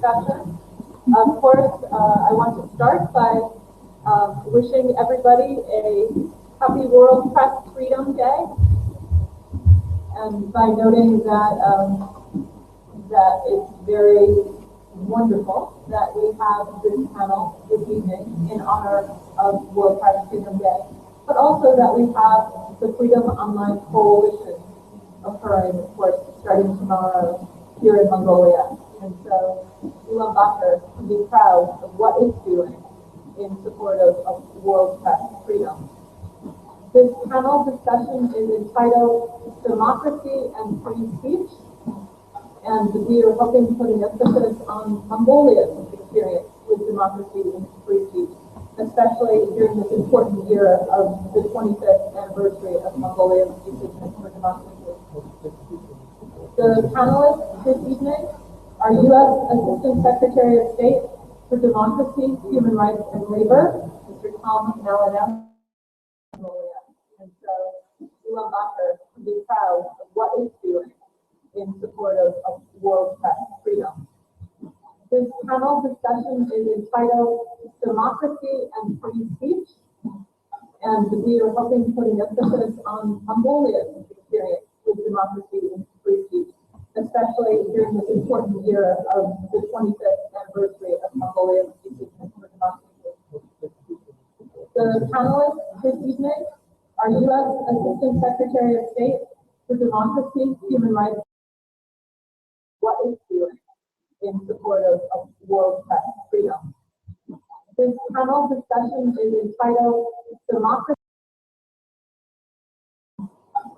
discussion. Of course, I want to start by wishing everybody a happy World Press Freedom Day, and by noting that that it's very wonderful that we have this panel this evening in honor of World Press Freedom Day, but also that we have the Freedom Online Coalition occurring, of course, starting tomorrow here in Mongolia. And so Ulaanbaatar can be proud of what it's doing in support of world press freedom. This panel discussion is entitled Democracy and Free Speech, and we are hoping to put an emphasis on Mongolia's experience with democracy and free speech, especially during this important year of the 25th anniversary of Mongolia's decision for democracy. The panelists this evening are U.S. Assistant Secretary of State for Democracy, Human Rights, and Labor, Mr. Tom Malиновскien. And so Ulaanbaatar can be proud of what it's doing in support of world press freedom. This panel discussion is entitled Democracy and Free Speech, and we are hoping to put an emphasis on Mongolia's experience with democracy and free speech, especially during this important year of the 25th anniversary of Mongolia's decision for democracy. The panelists this evening are U.S. Assistant Secretary of State for Democracy, Human Rights, what it's doing in support of world press freedom. This panel discussion is entitled Democracy,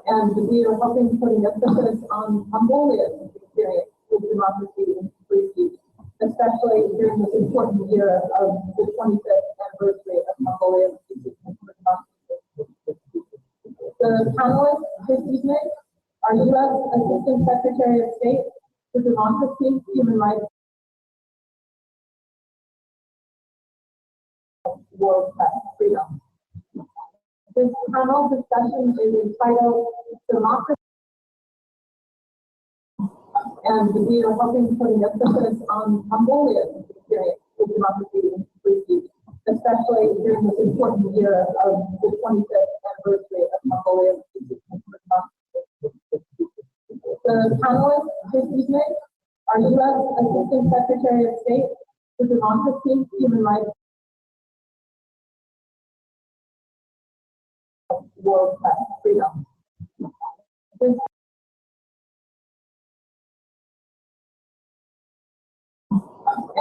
and we are hoping to put an emphasis on Mongolia's experience with democracy and free speech, especially during this important year of the 25th anniversary of Mongolia's decision for democracy. The panelists this evening are U.S. Assistant Secretary of State for Democracy, Human Rights, world press freedom. This panel discussion is entitled Democracy, and we are hoping to put an emphasis on Mongolia's experience with democracy and free speech, especially during this important year of the 25th anniversary of Mongolia's decision for democracy. The panelists this evening are U.S. Assistant Secretary of State for Democracy, Human Rights, world press freedom.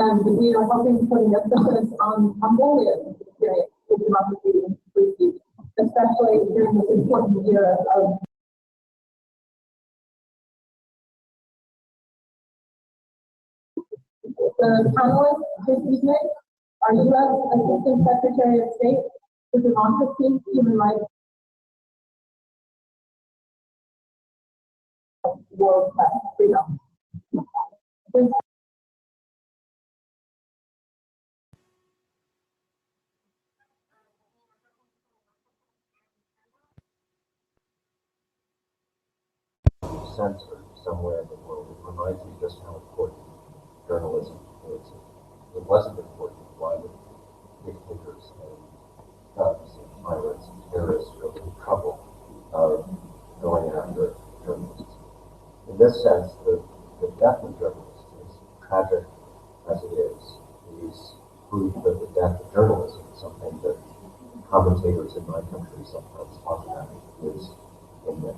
And we are hoping to put an emphasis on Mongolia's experience with democracy and free speech, especially during this important year of the panelists this evening are U.S. Assistant Secretary of State for Democracy, Human Rights, world press freedom. Censor somewhere in the world, it reminds me just how important journalism is. It wasn't important why the dictators and thugs and pirates and terrorists were in trouble of going after journalists. In this sense, the death of journalists, as tragic as it is proof that the death of journalism is something that commentators in my country sometimes talk about is a myth.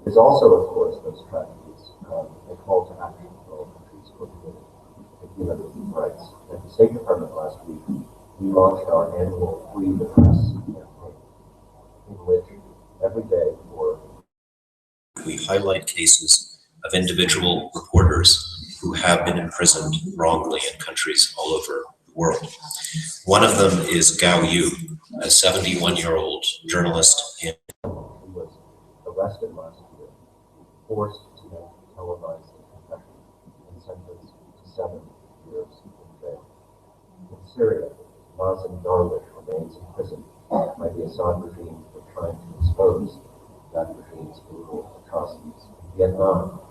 There's also, of course, those tragedies, a call to action for all countries for human rights. At the State Department last week, we launched our annual Free the Press campaign, in which every day we highlight cases of individual reporters who have been imprisoned wrongly in countries all over the world. One of them is Gao Yu, a 71-year-old journalist in He was arrested last year, forced to make televised confession, and sentenced to 7 years in jail. In Syria, Mazen Darwish remains imprisoned by the Assad regime for trying to expose that regime's brutal atrocities. In Vietnam,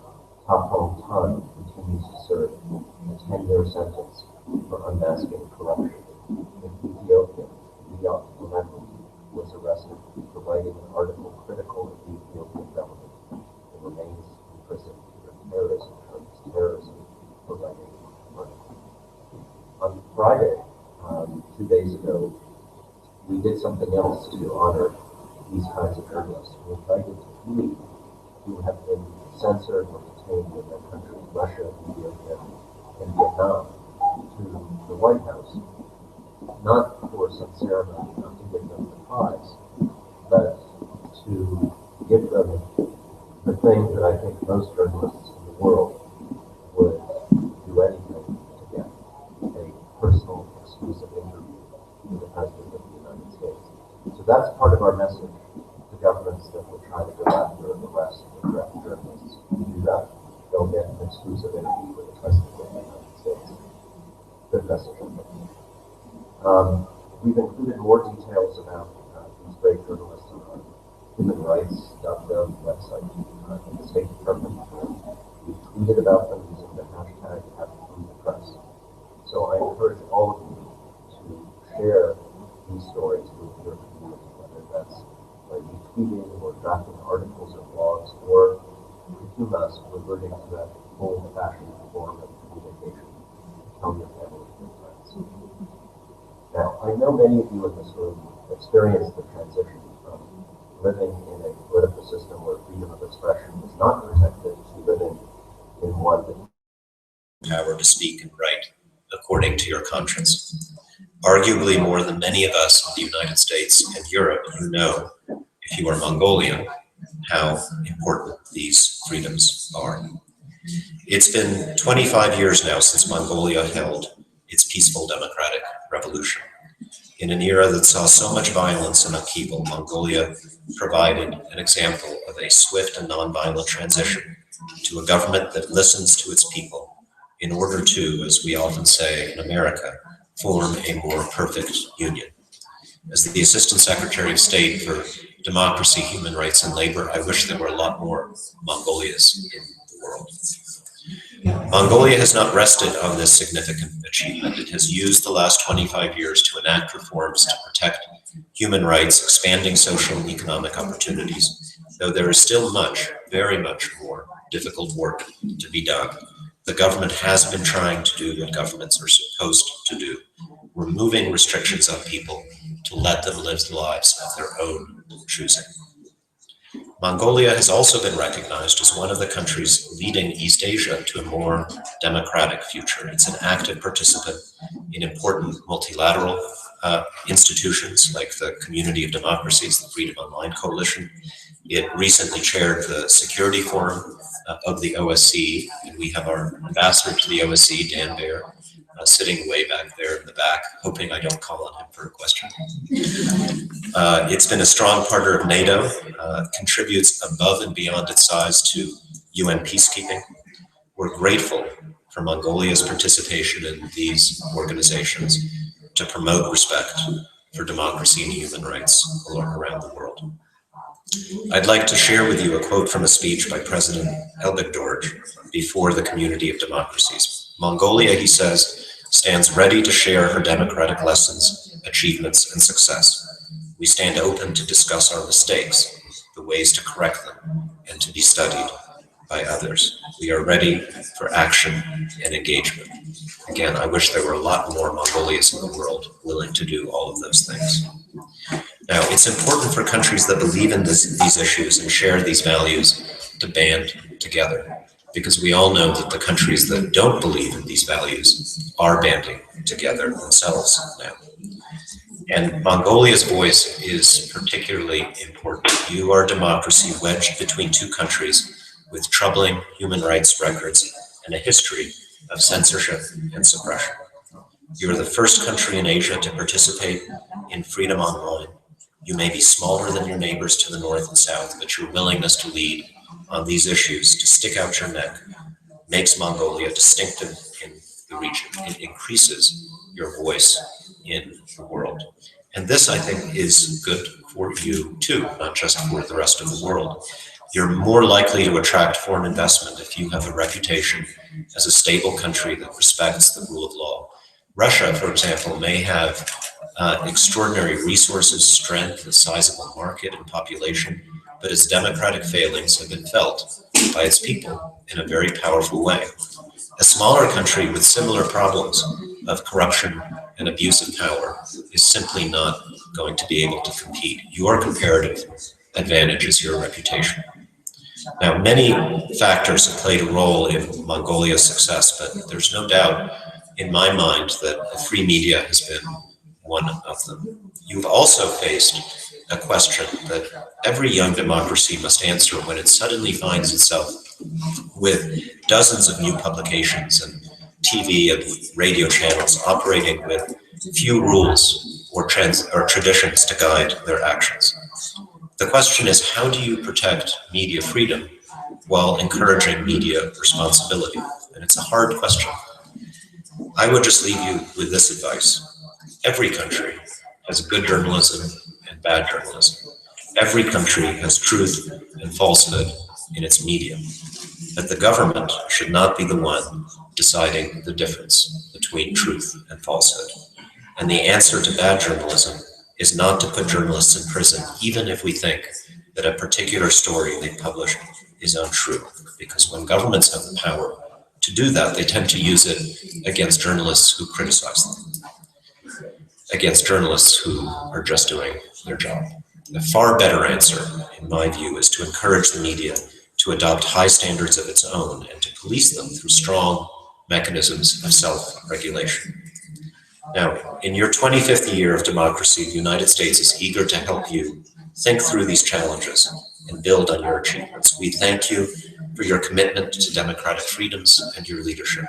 Tom continues to serve a 10-year sentence for unmasking corruption. In Ethiopia, Leon was arrested for writing an article critical of the Ethiopian government and remains in prison for terrorism for writing an article. On Friday, 2 days ago, we did something else to honor these kinds of journalists. We invited 3 who have been censored or detained in their countries, Russia, Ethiopia, and Vietnam, to the White House, not for some ceremony, not to give them the prize, but to give them the thing that I think most journalists in the world would do anything to get, a personal, exclusive interview with the President of the United States. So that's part of our message to governments that will try to go after and arrest and direct journalists. If you do that, they'll get an exclusive interview with the President of the United States. Good message. We've included more details about these great journalists on our humanrights.gov website in the State Department. We've tweeted about them using the hashtag #FreeThePress. So I encourage all of you to share these stories with your community, whether that's by retweeting or drafting articles or blogs, or if you must, reverting to that old-fashioned form of communication. Tell your family and friends. Now, I know many of you in this room experienced the transition from living in a political system where freedom of expression is not protected to living in one that power to speak and write according to your conscience. Arguably more than many of us in the United States and Europe, you know, if you are Mongolian, how important these freedoms are. It's been 25 years now since Mongolia held its peaceful democratic revolution. In an era that saw so much violence and upheaval, Mongolia provided an example of a swift and nonviolent transition to a government that listens to its people in order to, as we often say in America, form a more perfect union. As the Assistant Secretary of State for Democracy, Human Rights, and Labor, I wish there were a lot more Mongolias in the world. Mongolia has not rested on this significant achievement. It has used the last 25 years to enact reforms to protect human rights, expanding social and economic opportunities. Though there is still much, very much more difficult work to be done, the government has been trying to do what governments are supposed to do, removing restrictions on people to let them live the lives of their own choosing. Mongolia has also been recognized as one of the countries leading East Asia to a more democratic future. It's an active participant in important multilateral institutions like the Community of Democracies, the Freedom Online Coalition. It recently chaired the Security Forum of the OSCE, and we have our ambassador to the OSCE, Dan Baer, sitting way back there in the back, hoping I don't call on him for a question. It's been a strong partner of NATO, contributes above and beyond its size to UN peacekeeping. We're grateful for Mongolia's participation in these organizations to promote respect for democracy and human rights around the world. I'd like to share with you a quote from a speech by President Elbegdorj before the Community of Democracies. Mongolia, he says, stands ready to share her democratic lessons, achievements, and success. We stand open to discuss our mistakes, the ways to correct them, and to be studied by others. We are ready for action and engagement. Again, I wish there were a lot more Mongolians in the world willing to do all of those things. Now, it's important for countries that believe in these issues and share these values to band together, because we all know that the countries that don't believe in these values are banding together themselves now. And Mongolia's voice is particularly important. You are a democracy wedged between two countries with troubling human rights records and a history of censorship and suppression. You are the first country in Asia to participate in freedom online. You may be smaller than your neighbors to the north and south, but your willingness to lead on these issues, to stick out your neck, makes Mongolia distinctive in the region. It increases your voice in the world. And this, I think, is good for you too, not just for the rest of the world. You're more likely to attract foreign investment if you have a reputation as a stable country that respects the rule of law. Russia, for example, may have extraordinary resources, strength, a sizable market and population, but its democratic failings have been felt by its people in a very powerful way. A smaller country with similar problems of corruption and abuse of power is simply not going to be able to compete. Your comparative advantage is your reputation. Now, many factors have played a role in Mongolia's success, but there's no doubt in my mind that the free media has been one of them. You've also faced a question that every young democracy must answer when it suddenly finds itself with dozens of new publications and TV and radio channels operating with few rules or traditions to guide their actions. The question is, how do you protect media freedom while encouraging media responsibility? And it's a hard question. I would just leave you with this advice. Every country has good journalism and bad journalism. Every country has truth and falsehood in its media. But the government should not be the one deciding the difference between truth and falsehood. And the answer to bad journalism is not to put journalists in prison, even if we think that a particular story they published is untrue. Because when governments have the power to do that, they tend to use it against journalists who criticize them, against journalists who are just doing their job. The far better answer, in my view, is to encourage the media to adopt high standards of its own and to police them through strong mechanisms of self-regulation. Now, in your 25th year of democracy, the United States is eager to help you think through these challenges and build on your achievements. We thank you for your commitment to democratic freedoms and your leadership.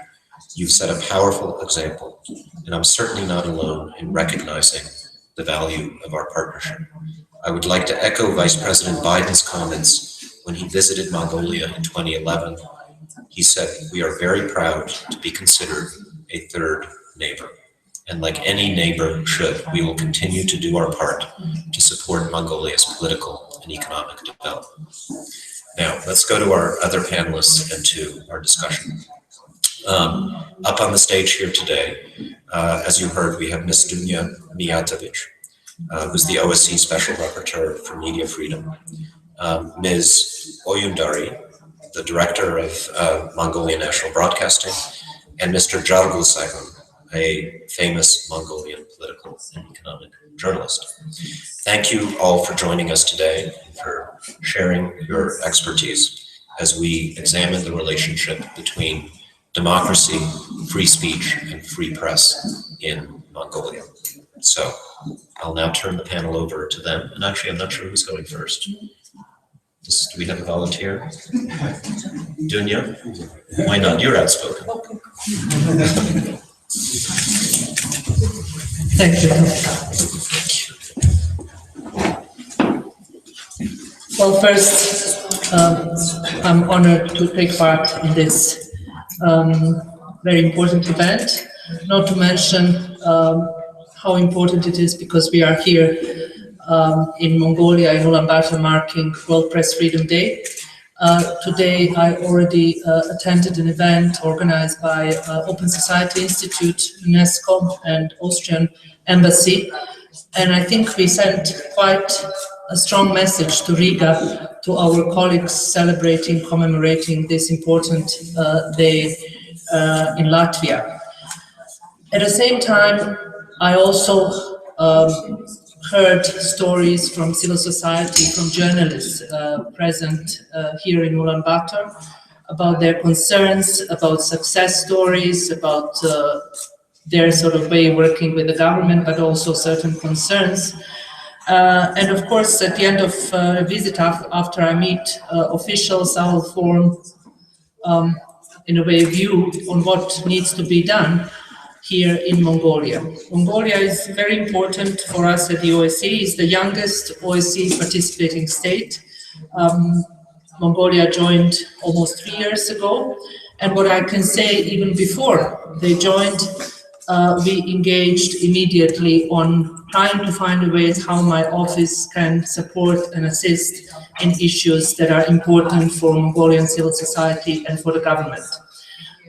You've set a powerful example, and I'm certainly not alone in recognizing the value of our partnership. I would like to echo Vice President Biden's comments when he visited Mongolia in 2011. He said, "We are very proud to be considered a third neighbor. And like any neighbor should, we will continue to do our part to support Mongolia's political and economic development." Now, let's go to our other panelists and to our discussion. Up on the stage here today, as you heard, we have Ms. Dunya Mijatovic, who's the OSCE Special Rapporteur for Media Freedom, Ms. Oyundari, the Director of Mongolian National Broadcasting, and Mr. Jargul Saygun, a famous Mongolian political and economic journalist. Thank you all for joining us today and for sharing your expertise as we examine the relationship between democracy, free speech, and free press in Mongolia. So I'll now turn the panel over to them. And actually, I'm not sure who's going first. Do we have a volunteer? Dunya? Why not? You're outspoken. Thank you. Well, first, I'm honored to take part in this very important event, not to mention how important it is because we are here in Mongolia, in Ulaanbaatar, marking World Press Freedom Day. Today, I already attended an event organized by Open Society Institute, UNESCO, and Austrian Embassy, and I think we sent quite a strong message to Riga, to our colleagues celebrating, commemorating this important day in Latvia. At the same time, I also heard stories from civil society, from journalists present here in Ulaanbaatar about their concerns, about success stories, about their sort of way working with the government, but also certain concerns. And of course, at the end of a visit, after I meet officials, I will form, in a way, a view on what needs to be done here in Mongolia. Mongolia is very important for us at the OSCE. It's the youngest OSCE participating state. Mongolia joined almost 3 years ago. And what I can say, even before they joined, we engaged immediately on trying to find ways how my office can support and assist in issues that are important for Mongolian civil society and for the government.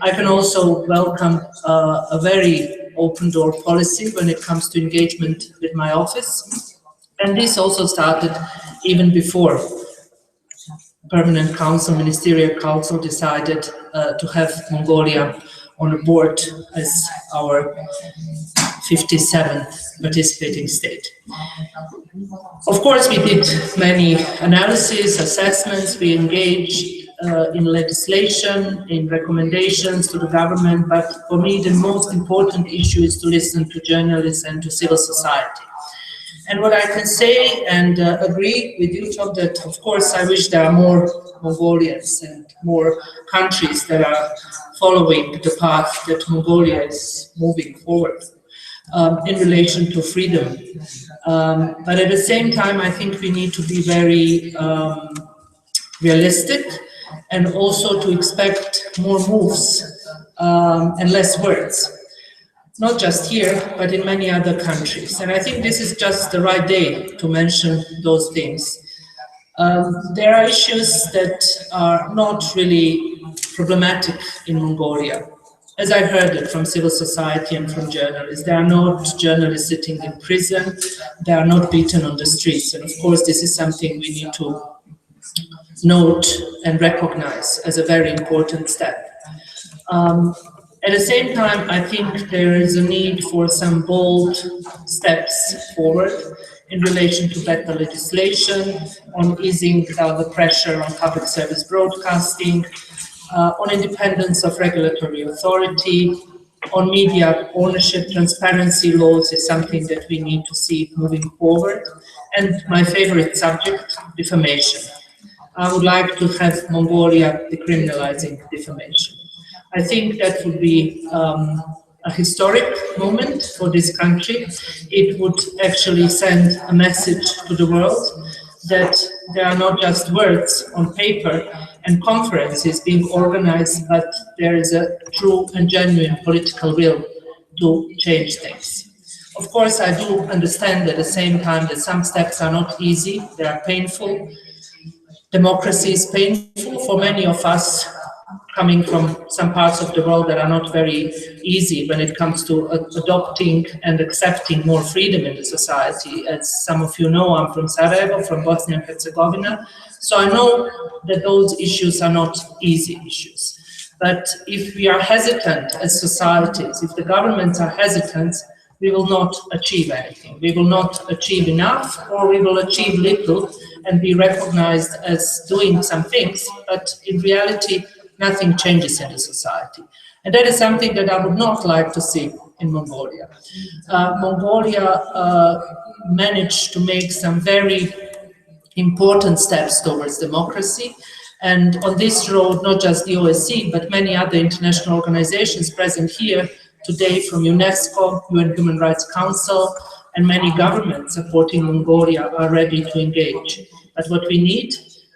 I can also welcome a very open door policy when it comes to engagement with my office. And this also started even before Permanent Council, Ministerial Council decided to have Mongolia on a board as our 57th participating state. Of course, we did many analyses, assessments, we engaged in legislation, in recommendations to the government, but for me the most important issue is to listen to journalists and to civil society. And what I can say and agree with you, Tom, that of course I wish there are more Mongolians and more countries that are following the path that Mongolia is moving forward in relation to freedom. But at the same time, I think we need to be very realistic and also to expect more moves and less words. Not just here, but in many other countries. And I think this is just the right day to mention those things. There are issues that are not really problematic in Mongolia. As I heard it from civil society and from journalists, there are not journalists sitting in prison, they are not beaten on the streets. And of course, this is something we need to note and recognize as a very important step. At the same time, I think there is a need for some bold steps forward in relation to better legislation, on easing the pressure on public service broadcasting, on independence of regulatory authority, on media ownership. Transparency laws is something that we need to see moving forward. And my favorite subject, defamation. I would like to have Mongolia decriminalizing defamation. I think that would be a historic moment for this country. It would actually send a message to the world that there are not just words on paper and conferences being organized, but there is a true and genuine political will to change things. Of course, I do understand at the same time that some steps are not easy, they are painful. Democracy is painful for many of us, coming from some parts of the world that are not very easy when it comes to adopting and accepting more freedom in the society. As some of you know, I'm from Sarajevo, from Bosnia and Herzegovina, so I know that those issues are not easy issues. But if we are hesitant as societies, if the governments are hesitant, we will not achieve anything. We will not achieve enough, or we will achieve little and be recognized as doing some things, but in reality, nothing changes in the society. And that is something that I would not like to see in Mongolia. Mongolia managed to make some very important steps towards democracy. And on this road, not just the OSCE, but many other international organizations present here today, from UNESCO, UN Human Rights Council, and many governments supporting Mongolia are ready to engage. But what we need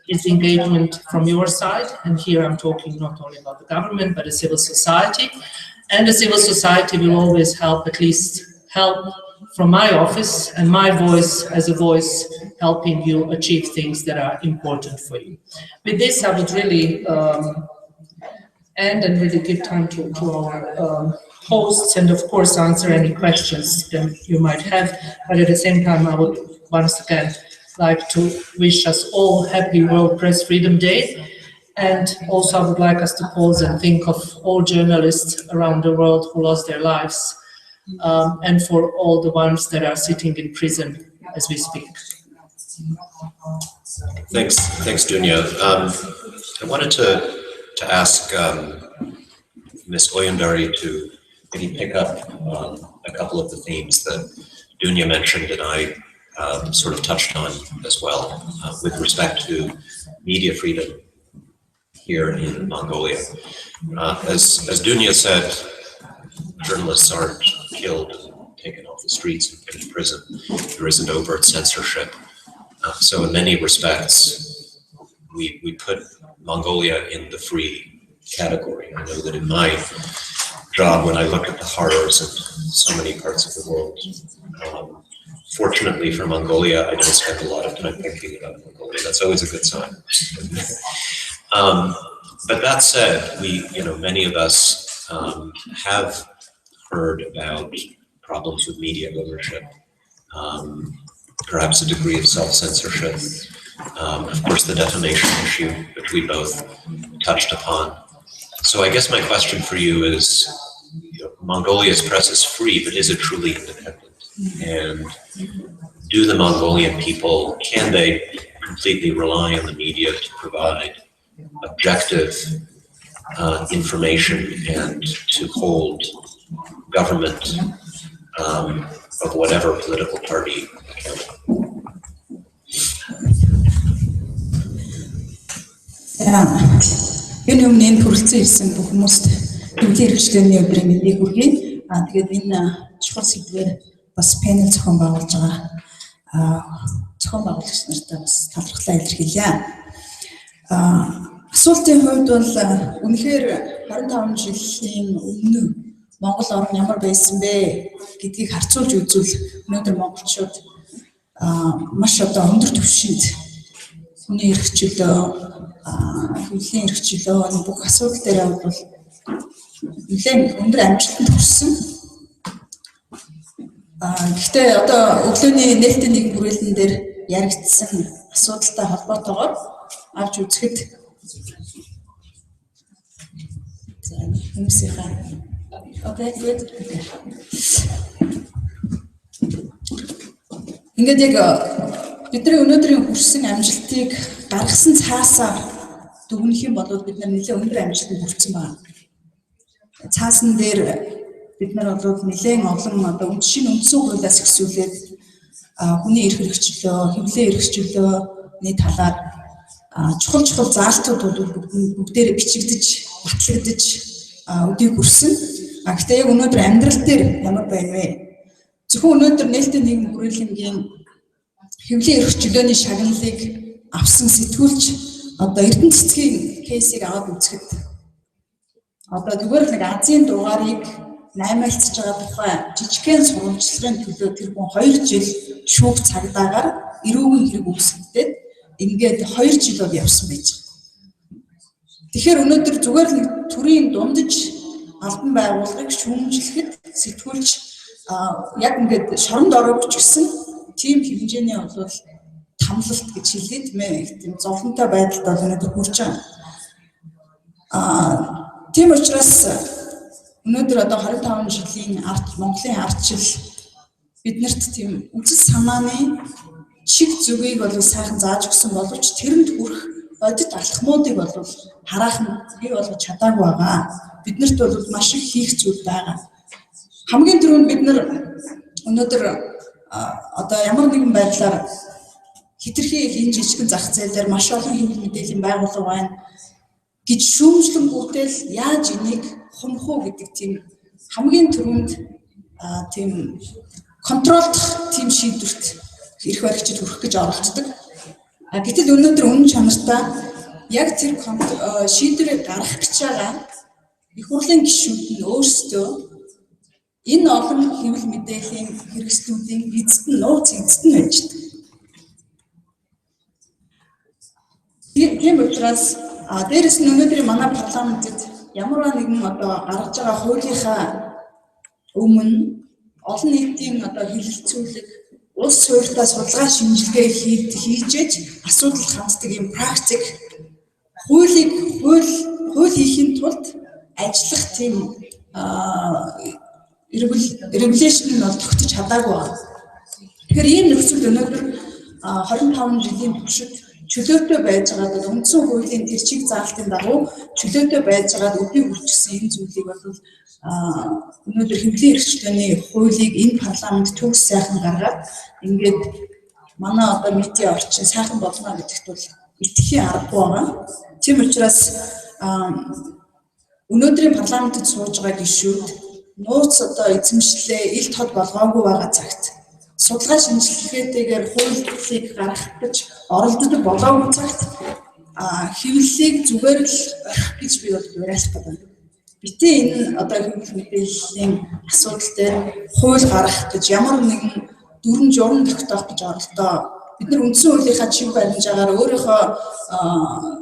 is engagement from your side, and here I'm talking not only about the government, but the civil society. And the civil society will always help, at least help from my office and my voice as a voice, helping you achieve things that are important for you. With this, I would really end and really give time to our hosts, and of course answer any questions that you might have. But at the same time, I would once again like to wish us all happy World Press Freedom Day. And also I would like us to pause and think of all journalists around the world who lost their lives, and for all the ones that are sitting in prison as we speak. Thanks, Dunya. I wanted to ask Ms. Oyundari to maybe pick up on a couple of the themes that Dunya mentioned and I sort of touched on as well, with respect to media freedom here in Mongolia. As Dunya said, journalists aren't killed and taken off the streets and put in prison. There isn't overt censorship. So in many respects, we put Mongolia in the free category. I know that in my job when I look at the horrors in so many parts of the world. Fortunately for Mongolia, I don't spend a lot of time thinking about Mongolia. That's always a good sign. But that said, many of us have heard about problems with media ownership, perhaps a degree of self-censorship, of course the defamation issue, which we both touched upon. So I guess my question for you is, Mongolia's press is free, but is it truly independent? And do the Mongolian people, can they completely rely on the media to provide objective information and to hold government of whatever political party accountable? Энэ өмнө хүрэлцэн ирсэн бүх хүмүүст төвлөрийн хэрэгжлээний өдрийн мэндийг хүргэе. Тэгээд энэ чухал сэдвээр бас панел зохион байгуулж байгаа зохион байгуулагч нартай бас талархлаа илэрхийлье. Асуултын хувьд бол үнэхээр 25 жилийн өмнө Монгол орн ямар байсан бэ гэдгийг харьцуулж үзвэл өнөөдөр монголчууд маш өндөр түвшинд хүний эрх чөлөө, хөгжлийн эрх чөлөө энэ бүх асуудал дээр бол нэлээд өндөр амжилтанд хүрсэн. Гэхдээ өглөөний нээлттэй нэгэн бүрэлдэн дээр яригдсан асуудалтай холбоотойгоор авч үзэхэд ингээд яг бидний өнөөдрийн хүрсэн амжилтыг гаргасан цаасаа дүгнэх юм бол бид нэлээд өндөр амжилтанд хүрсэн байна. Цаасан дээр бид нар бол нэлээд олон үндшийн үндсэн хуулиас эхсүүлээд хүний эрх хэрэгчлөө, хэвлэлийн эрх чөлөөний талаар чухал заалтууд бол бүгдээрээ бичигдэж, батлагдаж өдийг хүрсэн. Гэхдээ яг өнөөдөр амьдрал дээр ямар байна вэ? Зөвхөн өнөөдөр нээлттэй нийгэм хүрээлэнгийн хэвлэлийн эрх чөлөөний шагналыг авсан сэтгүүлч Эрдэнэ цэцгийн кейсийг аваад үзэхэд зүгээр л нэг Азийн дугаарыг наймаалцж байгаа тухай жижигхэн сурвалжлагын төлөө тэр хүн 2 жил шүүх цагдаагаар эрүүгийн хэрэг үүсгэдэг. Ингээд 2 жил бол явсан байж байгаа. Тэгэхээр өнөөдөр зүгээр л төрийн дундаж албан байгууллагыг шүүмжлэхэд сэтгүүлч яг ингээд шоронд оруулж гисэн тийм хэмжээний бол тамлалт гэж хэлээд тийм зовлонтой байдалд бол өнөөдөр хүрч байгаа. Тийм учраас өнөөдөр 25 жилийн Монголын ардчил биднэрт тийм үзэл санааны шиг зүгийг бол сайхан зааж өгсөн боловч тэрэнд хүрэх бодит алхмуудыг бол хараахан бий болгож чадаагүй байгаа. Биднэрт бол маш их хийх зүйл байгаа. Хамгийн түрүүнд бид нар өнөөдөр ямар нэгэн байдлаар хэтэрхий энэ жижигхэн зах зээл дээр маш олон хэвлэл мэдээллийн байгууллага байна гэж шүүмжлэнгүүтэл яаж энийг хумх уу гэдэг тийм хамгийн түрүүнд тийм контролдох тийм шийдвэрт эрх баригчид хүрэх гэж оролцдог. Гэтэл өнөөдөр үнэн чанартай яг тэр шийдвэрийг гаргах гэж байгаа их хурлын гишүүд нь өөрсдөө энэ олон хэвлэл мэдээллийн хэрэгслүүдийн эзэд нь нууц эзэд нь байж байгаа. Тийм учраас дээрэс нь өнөөдрийн манай парламентэд ямар нэгэн гаргаж байгаа хуулийнхаа өмнө олон нийтийн хэлэлцүүлэг улс суурьтай судалгаа шинжилгээ хийж асуудал ханддаг юм практик хууль хийхин тулд ажиллах тийм регуляшн нь тогтож чадаагүй байна. Тэгэхээр ийм нөхцөлд өнөөдөр 25 жилийн туршид чөлөөтэй байж байгаа үндсэн хуулийн тэр чиг заалтын дагуу чөлөөтэй байж байгаа өдний хүрчсэн энэ зүйлийг бол өнөөдөр хэвлэлийн эрх чөлөөний хуулийг энэ парламент төгс сайхан гаргаад ингээд манай медиа орчин сайхан болно гэдэгт бол итгэхийн аргагүй байгаа. Тийм учраас өнөөдрийн парламентэд сууж байгаа гишүүд нууц эзэмшлээ ил тод болгоогүй байгаа цагт судалгаа шинжилгээтэйгээр хуулийг гаргах гэж оролддог болоогүй цагт хэвлэлийг зүгээр л орхих гэж би бол уриалах гэдэг. битээ энэ одоо хэмжээ мэдээллийн асуудал дээр хууль гаргах гэж ямар нэгэн дүрм журам тогтоох гэж оролдоо. Бид нар үндсэн хуулийнхаа чиг баримжаагаар өөрийнхөө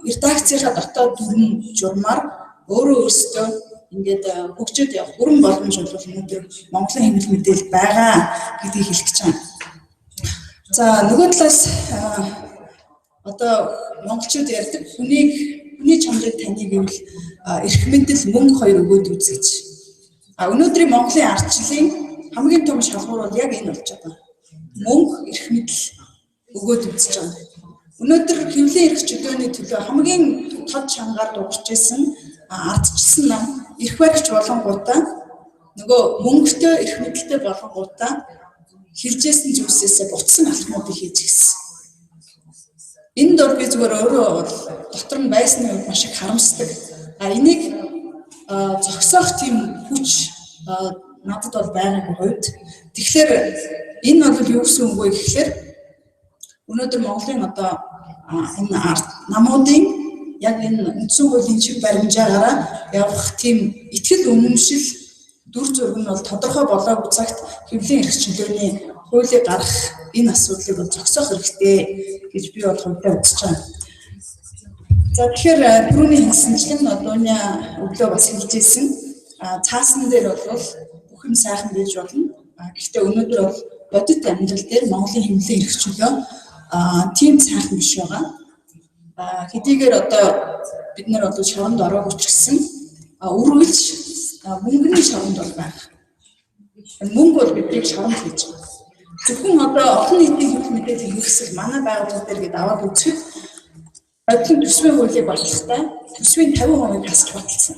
редакцийнхаа дотоод дүрм журмаар өөрөөсөө ингээд хөгжөөд явах бүрэн боломж бол өнөөдөр Монголын хэмжээ мэдээлэл байгаа гэдгийг хэлэх гэж байна. За нөгөө талаас одоо монголчууд ярьдаг хүний чанарыг таних гэвэл эрх мэдэл мөнгө хоёр өгөөд үзэж. Өнөөдрийн Монголын ардчлалын хамгийн том шалгуур бол яг энэ болж байгаа. Мөнгө эрх мэдэл өгөөд үзэж байгаа. Өнөөдөр хэвлэлийн эрх чөлөөний төлөө хамгийн тод чангаар дуурч исэн ардчилсан нам эрх баригч болонгуудаа нөгөө мөнгөтэй эрх мэдэлтэй болонгуудаа хилжсэн зүйлсээс буцсан алхмуудыг хийж гисэн. Энэ дор би зүгээр өөрөө бол дотор нь байсны үед маш их харамсдаг. Энийг зогсоох тийм хүч надад бол байгаагүй хувьд. Тэгэхээр энэ бол юу гэсэн үг вэ гэхээр өнөөдөр Монголын одоо энэ намуудын яг энэ үндсэн хуулийн чиг баримжаагаараа явах тийм итгэл үнэмшил дүр зураг нь бол тодорхой болоогүй цагт хэвлэлийн эрх чөлөөний хуулийг гаргах энэ асуудлыг бол зогсоох хэрэгтэй гэж би бол хувьдаа үзэж байна. За тэгэхээр түрүүний хэлсэнчлэн одооны өглөө бас хэлжсэн цаасан дээр бол бүх юм сайхан байж болно. Гэхдээ өнөөдөр бол бодит амьдрал дээр Монголын хэвлэлийн эрх чөлөө тийм сайхан биш байгаа. Хэдийгээр одоо бид нар бол шоронд ороогүй ч гэсэн үргэлж мөнгөний шоронд бол байна. Мөнгө бол биднийг шоронд хийж байгаа. Зөвхөн одоо олон нийтийн хөл мэдээлэл хэрэгсэл манай байгууллага дээр гээд аваад үзэхэд бодлогын төсвийн хуулийг батлахдаа төсвийн 50% хасч баталсан.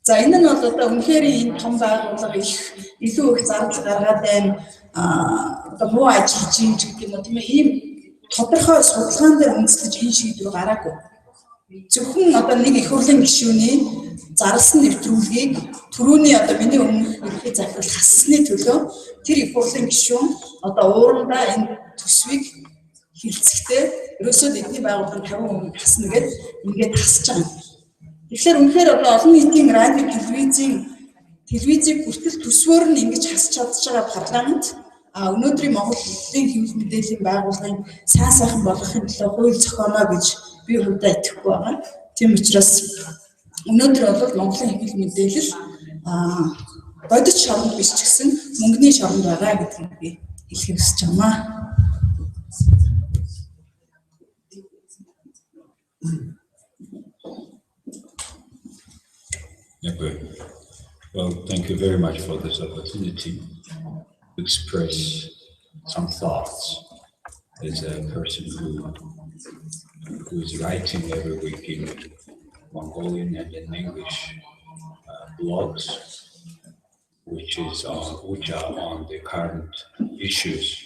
За энэ нь бол одоо үнэхээр энэ том байгууллага их илүү их зардал гаргаад байна. Одоо муу ажил хийж гэдэг юм уу тийм ээ ийм тодорхой судалгаан дээр үндэслэж энэ шийдвэр гараагүй. Зөвхөн одоо нэг их хурлын гишүүний зарласан нэвтрүүлгийг түрүүний одоо миний өмнөх ерхий захирал хассны төлөө тэр их хурлын гишүүн одоо уурандаа энэ төсвийг хилцэхдээ ерөөсөө эдний байгууллагын 50% хасна гэдэг ингээд хасж байгаа. Тэгэхээр үнэхээр одоо олон нийтийн радио телевизийг бүртэл төсвөөр нь ингэж хасч чадж байгаа парламент өнөөдрийн Монголын хэвлэл мэдээллийн байгууллагын сайн сайхан болгохын төлөө хууль зохионоо гэж би хувьдаа итгэхгүй байгаа. Тийм учраас өнөөдөр бол Монголын хэвлэл мэдээлэл бодит шоронд биш ч гэсэн мөнгөний шоронд байгаа гэдгийг би хэлэх хүсэж байна. Well, thank you very much for this opportunity to express some thoughts as a person who is writing every week in Mongolian and in English blogs, which are on the current issues.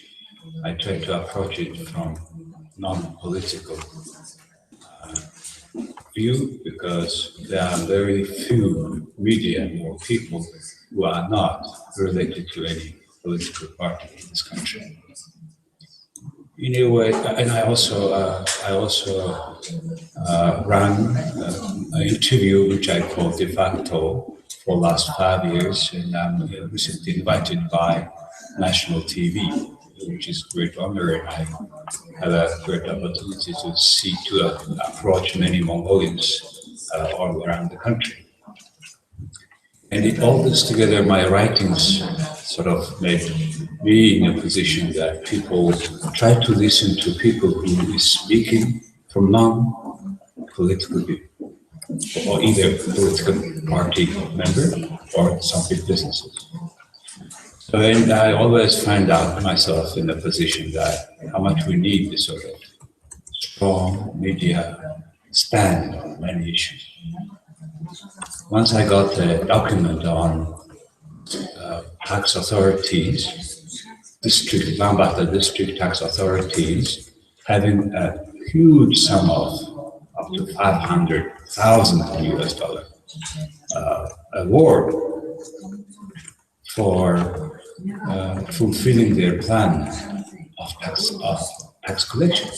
I try to approach it from non-political view because there are very few media or people who are not related to any political party in this country. In a way, and I also ran an interview which I called de facto for the last 5 years, and I'm recently invited by national TV, which is a great honor, and I had a great opportunity to approach many Mongolians all around the country. And all this together, my writings sort of made me in a position that people try to listen to people who is speaking from non-political people, or either political party member or some big businesses. So and I always find out myself in a position that how much we need this sort of strong media stand on many issues. Once I got a document on tax authorities, Lambata district tax authorities having a huge sum of up to $500,000 award for fulfilling their plan of tax collection.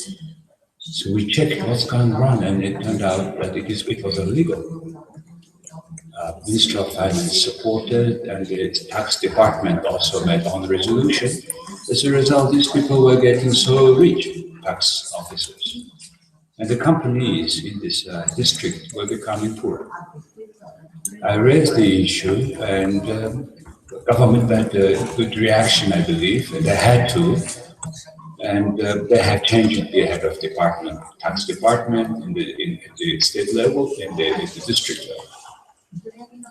So we checked what's going on, and it turned out that it was illegal. Ministry of Finance supported, and the tax department also made on resolution. As a result, these people were getting so rich, tax officers. And the companies in this district were becoming poor. I raised the issue, and the government had a good reaction, I believe, and they had to. And they have changed the head of department, tax department, in the state level, and the district level.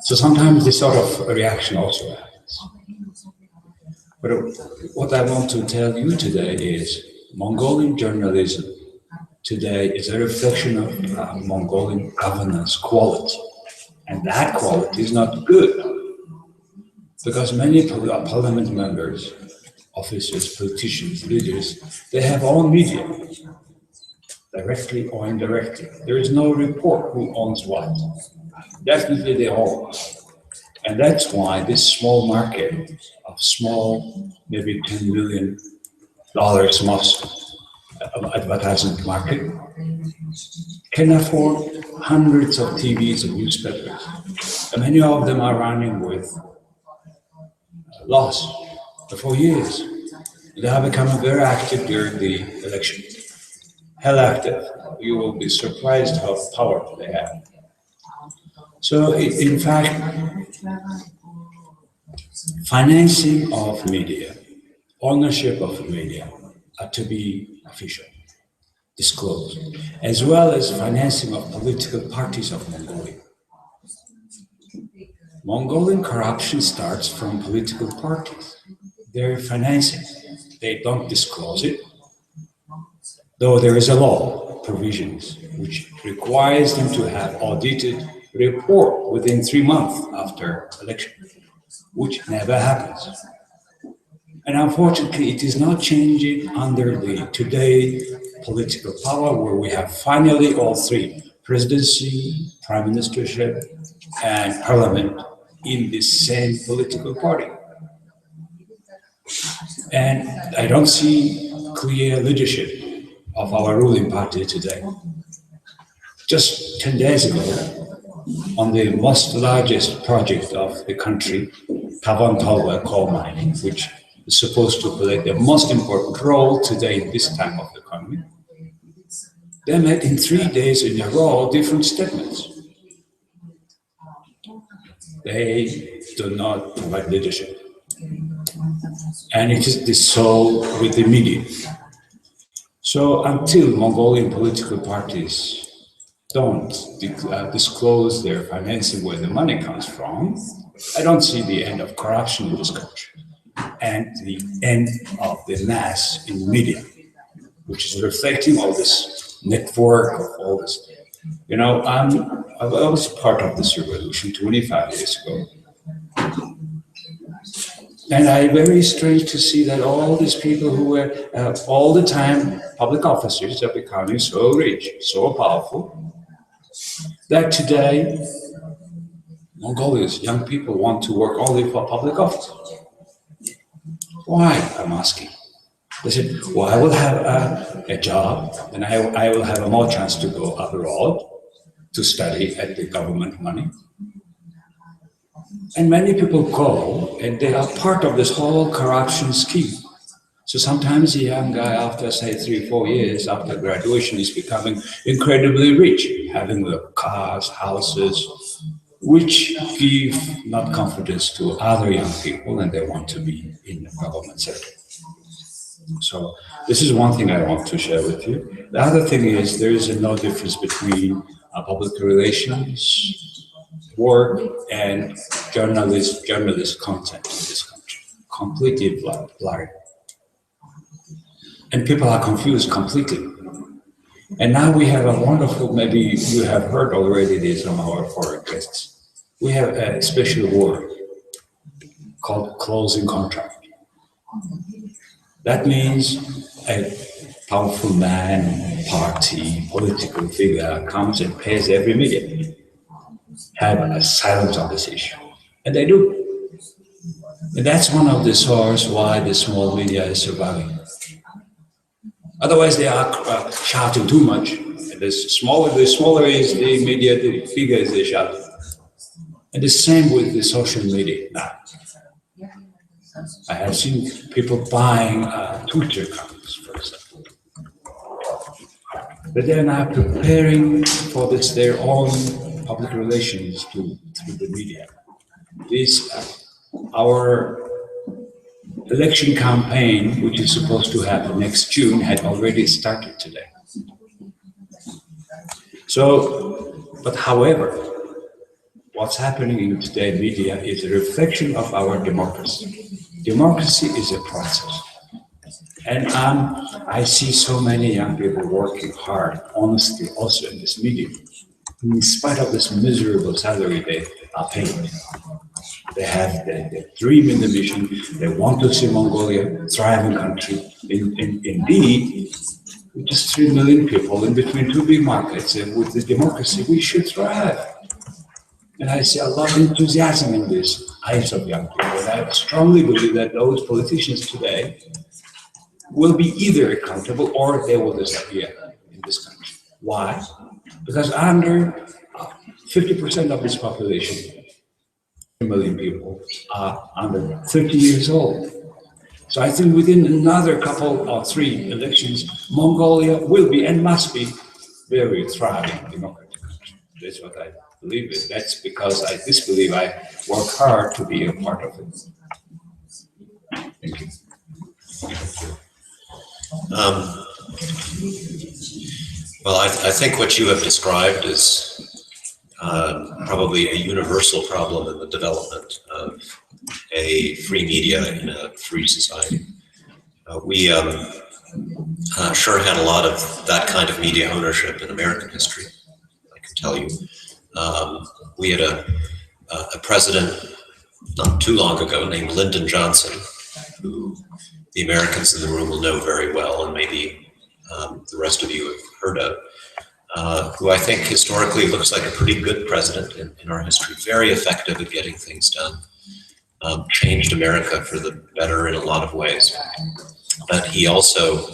So sometimes this sort of reaction also happens. But what I want to tell you today is Mongolian journalism today is a reflection of Mongolian governance quality. And that quality is not good, because many parliament members, officers, politicians, leaders, they have own media, directly or indirectly. There is no report who owns what. Definitely they own. And that's why this small market of small, maybe $10 million most advertisement market can afford hundreds of TVs and newspapers. And many of them are running with loss for years. They have become very active during the election. Hell active. You will be surprised how powerful they have. So in fact, financing of media, ownership of media are to be official, disclosed, as well as financing of political parties of Mongolia. Mongolian corruption starts from political parties. Their financing, they don't disclose it, though there is a law provisions which requires them to have audited report within 3 months after election, which never happens. And unfortunately, it is not changing under the today political power, where we have finally all three, presidency, prime ministership, and parliament in the same political party. And I don't see clear leadership of our ruling party today. Just 10 days ago, on the most largest project of the country, Roundtable coal mining, which is supposed to play the most important role today in this time of the economy, they made in 3 days in a row different statements. They do not provide leadership. And it is so with the media. So until Mongolian political parties don't disclose their financing, where the money comes from, I don't see the end of corruption in this country and the end of the mass in media, which is reflecting all this network of all this. You know, I was part of this revolution 25 years ago. And it's very strange to see that all these people who were all the time public officers are becoming so rich, so powerful, that today Mongolia's young people want to work only for public office. Why, I'm asking. They said, well, I will have a job, and I will have a more chance to go abroad to study at the government money. And many people go, and they are part of this whole corruption scheme. So sometimes a young guy, after say 3-4 years after graduation, is becoming incredibly rich, having the cars, houses, which give not confidence to other young people, and they want to be in the government sector. So this is one thing I want to share with you. The other thing is there is no difference between public relations work and journalist content in this country. Completely blurred. And people are confused completely. And now we have a wonderful, maybe you have heard already this from our foreign guests. We have a special word called closing contract. That means a powerful man, party, political figure comes and pays every media. Have a silence on this issue. And they do. And that's one of the sources why the small media is surviving. Otherwise, they are shouting too much. And the smaller is the media, the bigger is the shout. And the same with the social media now. I have seen people buying Twitter accounts, for example. But they're now preparing for this their own public relations through the media. Our election campaign, which is supposed to happen next June, had already started today. So, but however, what's happening in today's media is a reflection of our democracy. Democracy is a process. And I see so many young people working hard, honestly, also in this medium. In spite of this miserable salary they are paid. They have the dream and the mission. They want to see Mongolia thriving country. Indeed, with just 3 million people in between two big markets, and with the democracy, we should thrive. And I see a lot of enthusiasm in these eyes of young people. And I strongly believe that those politicians today will be either accountable or they will disappear in this country. Why? Because under 50% of this population, 1 million people, are under 30 years old. So I think within another couple or 3 elections, Mongolia will be and must be very thriving democratic country. That's what I believe in. That's because I disbelieve I work hard to be a part of it. Thank you. Well, I think what you have described is probably a universal problem in the development of a free media in a free society. We sure had a lot of that kind of media ownership in American history, I can tell you. We had a president not too long ago named Lyndon Johnson, who the Americans in the room will know very well, and maybe the rest of you have heard of, who I think historically looks like a pretty good president in our history, very effective at getting things done, changed America for the better in a lot of ways. But he also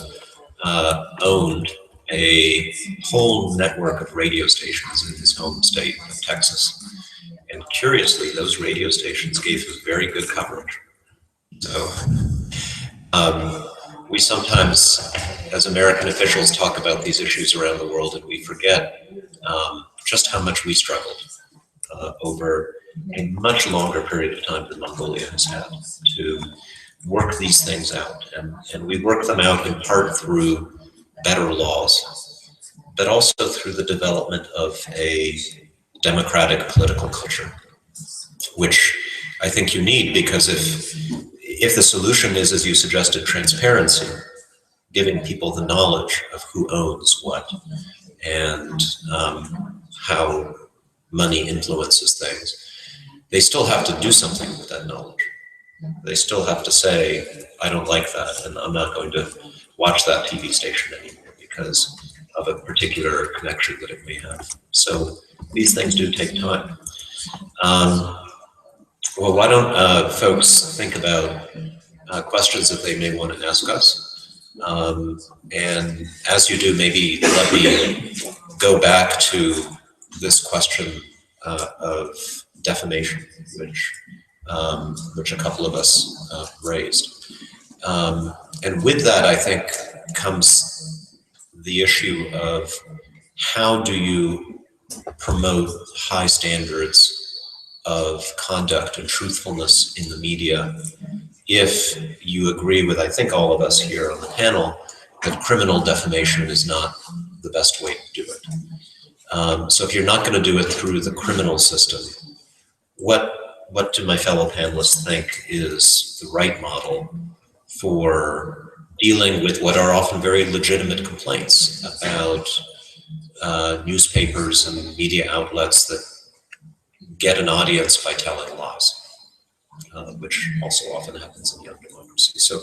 owned a whole network of radio stations in his home state of Texas. And curiously, those radio stations gave him very good coverage. So we sometimes, as American officials, talk about these issues around the world, and we forget just how much we struggled over a much longer period of time than Mongolia has had to work these things out. And we work them out in part through better laws, but also through the development of a democratic political culture, which I think you need, because if the solution is, as you suggested, transparency, giving people the knowledge of who owns what and how money influences things, they still have to do something with that knowledge. They still have to say, I don't like that, and I'm not going to watch that TV station anymore because of a particular connection that it may have. So these things do take time. Well, why don't folks think about questions that they may want to ask us. And as you do, maybe let me go back to this question of defamation, which a couple of us raised. And with that, I think, comes the issue of how do you promote high standards of conduct and truthfulness in the media if you agree with, I think, all of us here on the panel that criminal defamation is not the best way to do it. So if you're not going to do it through the criminal system, what do my fellow panelists think is the right model for dealing with what are often very legitimate complaints about newspapers and media outlets that get an audience by telling lies, which also often happens in young democracy. So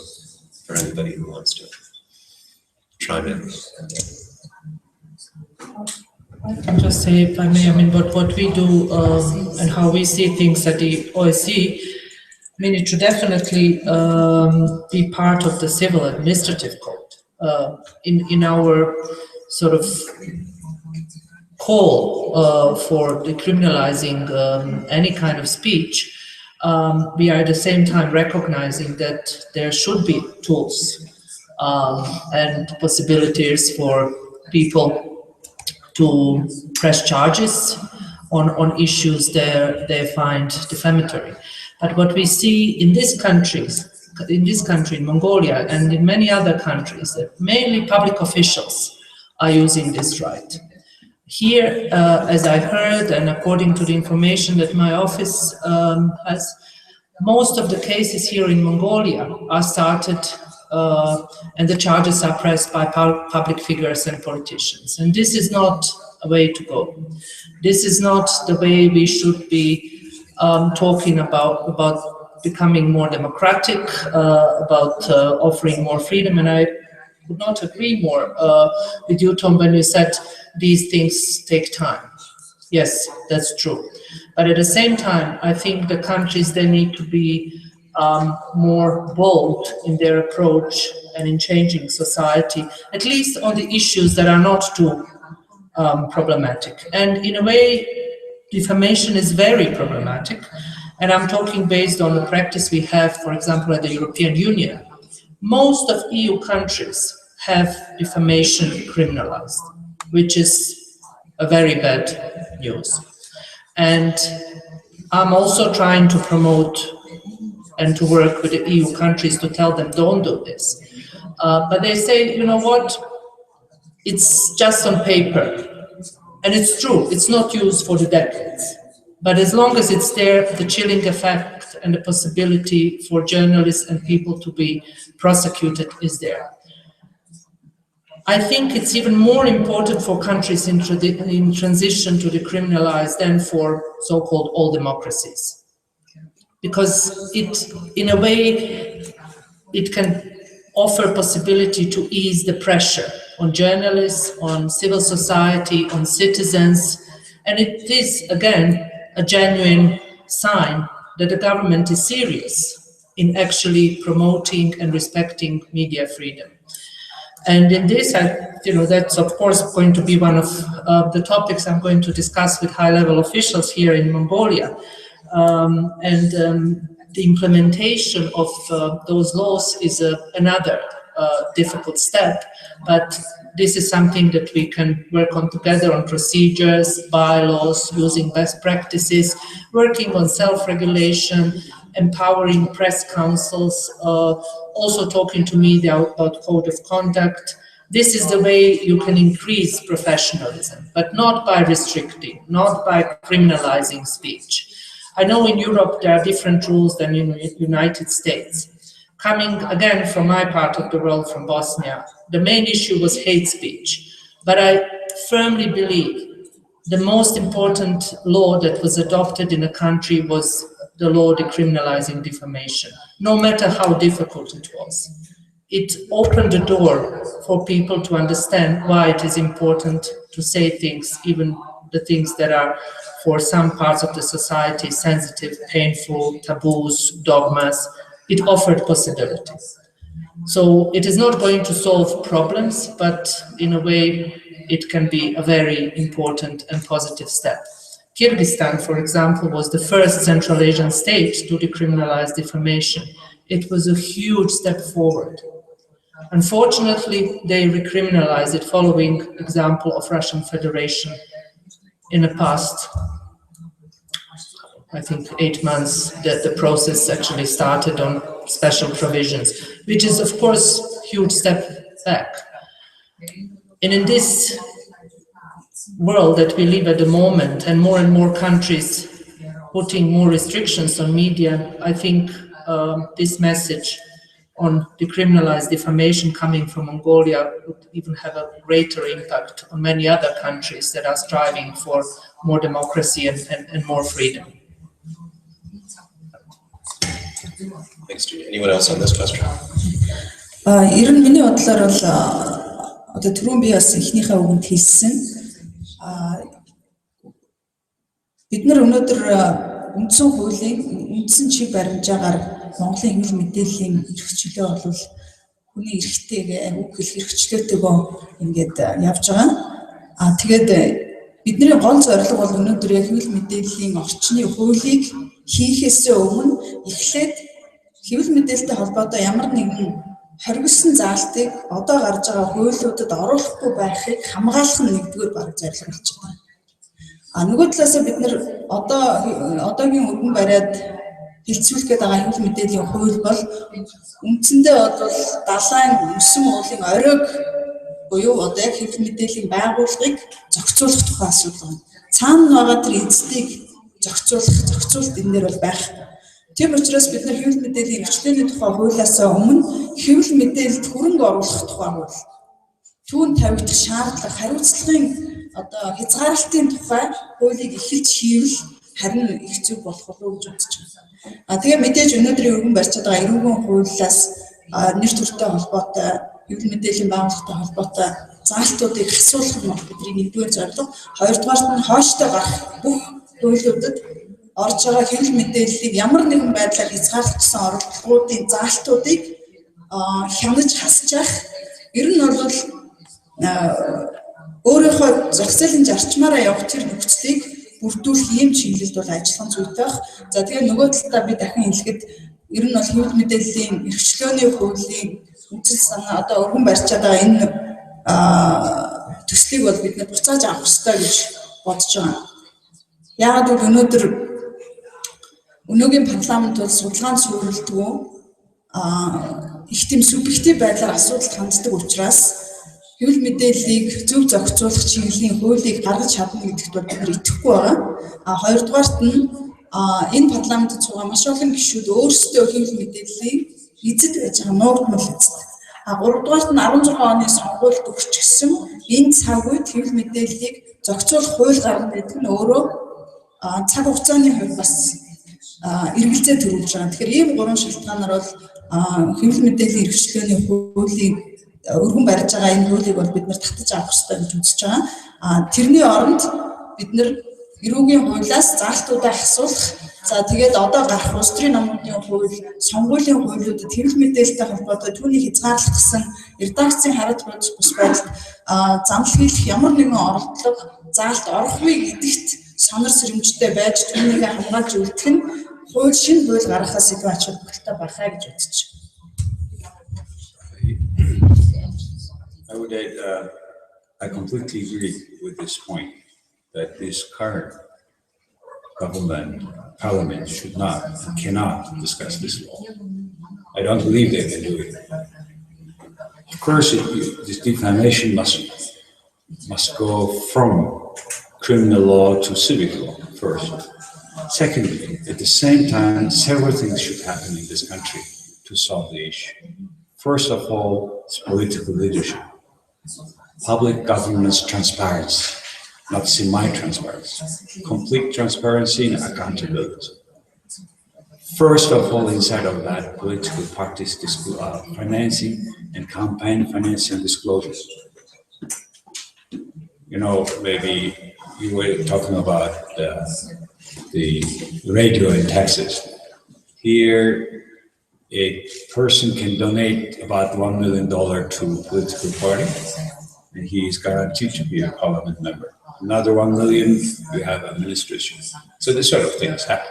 for anybody who wants to chime in. I can just say, if I may, but what we do and how we see things at the OSCE, it should definitely be part of the civil administrative code in our sort of call for decriminalizing any kind of speech, we are at the same time recognizing that there should be tools and possibilities for people to press charges on issues they find defamatory. But what we see in this country, in Mongolia, and in many other countries, that mainly public officials are using this right. Here, as I heard, and according to the information that my office has, most of the cases here in Mongolia are started and the charges are pressed by public figures and politicians. And this is not a way to go. This is not the way we should be talking about becoming more democratic, about offering more freedom. And I would not agree more with you, Tom, when you said these things take time. Yes, that's true. But at the same time, I think the countries, they need to be more bold in their approach and in changing society, at least on the issues that are not too problematic. And in a way, defamation is very problematic. And I'm talking based on the practice we have, for example, at the European Union. Most of EU countries have defamation criminalized, which is a very bad news. And I'm also trying to promote and to work with the EU countries to tell them don't do this. But they say, you know what, it's just on paper. And it's true, it's not used for the decades. But as long as it's there, the chilling effect and the possibility for journalists and people to be prosecuted is there. I think it's even more important for countries in transition to decriminalize than for so-called all democracies. Because it, in a way, it can offer possibility to ease the pressure on journalists, on civil society, on citizens. And it is, again, a genuine sign that the government is serious in actually promoting and respecting media freedom. And in this, that's of course going to be one of the topics I'm going to discuss with high-level officials here in Mongolia. The implementation of those laws is another difficult step, but this is something that we can work on together on procedures, bylaws, using best practices, working on self-regulation, empowering press councils, also talking to media about code of conduct. This is the way you can increase professionalism, but not by restricting, not by criminalizing speech. I know in Europe there are different rules than in the United States. Coming again from my part of the world, from Bosnia, the main issue was hate speech. But I firmly believe the most important law that was adopted in a country was the law decriminalizing defamation, no matter how difficult it was. It opened the door for people to understand why it is important to say things, even the things that are for some parts of the society sensitive, painful, taboos, dogmas. It offered possibilities. So it is not going to solve problems, but in a way it can be a very important and positive step. Kyrgyzstan, for example, was the first Central Asian state to decriminalize defamation. It was a huge step forward. Unfortunately, they recriminalized it following example of Russian Federation in the past, I think 8 months, that the process actually started on special provisions, which is of course a huge step back. And in this world that we live at the moment, and more countries putting more restrictions on media, I think this message on decriminalized defamation coming from Mongolia would even have a greater impact on many other countries that are striving for more democracy and more freedom. Thanks, Judy. Anyone else on this question? Ер нь миний бодлоор бол одоо түрүүн би бас эхнийхээ үгэнд хэлсэн. Бид нар өнөөдөр үндсэн хуулийн үндсэн чиг баримжаагаар Монголын хэмжээ мэдээллийн эрх чөлөө бол хүний эрхтэйгээ үг хэлэх эрх чөлөөтэйгөө ингээд явж байгаа. Тэгээд Бидний гол зорилго бол өнөөдөр яг хэвлэл мэдээллийн орчны хуулийг хийхээс өмнө эхлээд хэвлэл мэдээлэлтэй холбоотой ямар нэгэн хоригдсон заалтыг одоо гарч байгаа хуулиудад оруулахгүй байхыг хамгаалах нь нэгдүгээр баг зорилго болж байна. Нөгөө талаас бид нар одоогийн өргөн бариад хэлэлцүүлэх гэдэг байгаа хэвлэл мэдээллийн хууль бол үндсэндээ бол далайн өсөн уулын оройг буюу одоо яг хэвлэл мэдээллийн байгууллагыг зохицуулах тухай асуудал байна. Цаана байгаа тэр эзэдийг зохицуулалт энэ дээр бол байх. Тийм учраас бид нар хэвлэл мэдээллийн эрхчлөөний тухай хуулиас өмнө хэвлэл мэдээлэлд хөрөнгө оруулах тухай хууль, түүнд тавигдах шаардлага, хариуцлагын одоо хязгаарлалтын тухай хуулийг эхэлж хийвэл харин их зүг болох болов гэж бодож байна. Тэгээ мэдээж өнөөдрийн өргөн барьж байгаа эрүүгийн хуулиас нэр төртэй холбоотой, хэвлэл мэдээллийн байгууллагатай холбоотой заалтуудыг асуулах нь бидний нэгдүгээр зорилго. Хоёрдугаарт нь хооштой гарах бүх хуулиудад орж байгаа хэвлэл мэдээллийг ямар нэгэн байдлаар хязгаарлагдсан оролдлогуудын заалтуудыг хянаж хасчих. Ер нь бол өөрийнхөө зах зээлийн зарчмаараа явах тэр нөхцөлийг бүрдүүлэх ийм чиглэлд бол ажиллах зүйтэй байх. За тэгээ нөгөө талдаа би дахин хэлэхэд ер нь бол хэвлэл мэдээллийн эрхчлөөний хуулийн үндсэн санаа одоо өргөн барьж байгаа энэ төслийг бол бид буцааж авах хэрэгтэй гэж бодож байгаа. Яагаад гэвэл өнөөдөр өнөөгийн парламент бол судалгаанд суурилдгүй их тийм субъектив байдлаар асуудалд ханддаг учраас хэвлэл мэдээллийг зөв зохицуулах чиглэлийн хуулийг гаргаж чадна гэдэгт бол бид нар итгэхгүй байгаа. Хоёрдугаарт нь энэ парламентд суугаа маш олон гишүүд өөрсдөө хэвлэл мэдээллийн эзэд байж байгаа нуугдмал эзэд. Гуравдугаарт нь 16 оны сонгуульд өгчихсөн энэ цаг үед хэвлэл мэдээллийг зохицуулах хууль гаргана гэдэг нь өөрөө цаг хугацааны хувьд бас эргэлзээ төрүүлж байгаа. Тэгэхээр ийм гурван шалтгаанаар бол хэвлэл мэдээллийн эрхчлөөний хуулийн өргөн барьж байгаа энэ хуулийг бол бид нар татаж авах хэрэгтэй гэж үзэж байгаа. Тэрний оронд бид нар эрүүгийн хуулиас заалтуудаа асуулах. За тэгээд одоо гарах улс төрийн намуудын хууль, сонгуулийн хуулиудад хэвлэл мэдээлэлтэй холбоотой түүний хязгаарлагдсан редакцийн хараад бус байдалд замлал хийх ямар нэгэн оролдлого заалт орохгүй гэдэгт сонор сэрэмжтэй байж түүнийг хамгаалж үлдэх нь хууль шинэ хууль гаргахаас илүү ач холбогдолтой байхаа гэж үзэж байна. I completely agree with this point that this current government, parliament should not, cannot discuss this law. I don't believe they can do it. Of course, this defamation must go from criminal law to civic law first. Secondly, at the same time, several things should happen in this country to solve the issue. First of all, it's political leadership. Public governance transparency, not semi-transparency, complete transparency and accountability. First of all, inside of that, political parties financing and campaign financing disclosures. You know, maybe you were talking about the radio in Texas. Here, a person can donate about $1 million to a political party, and he is guaranteed to be a parliament member. Another 1 million, you have administration. So this sort of things happen.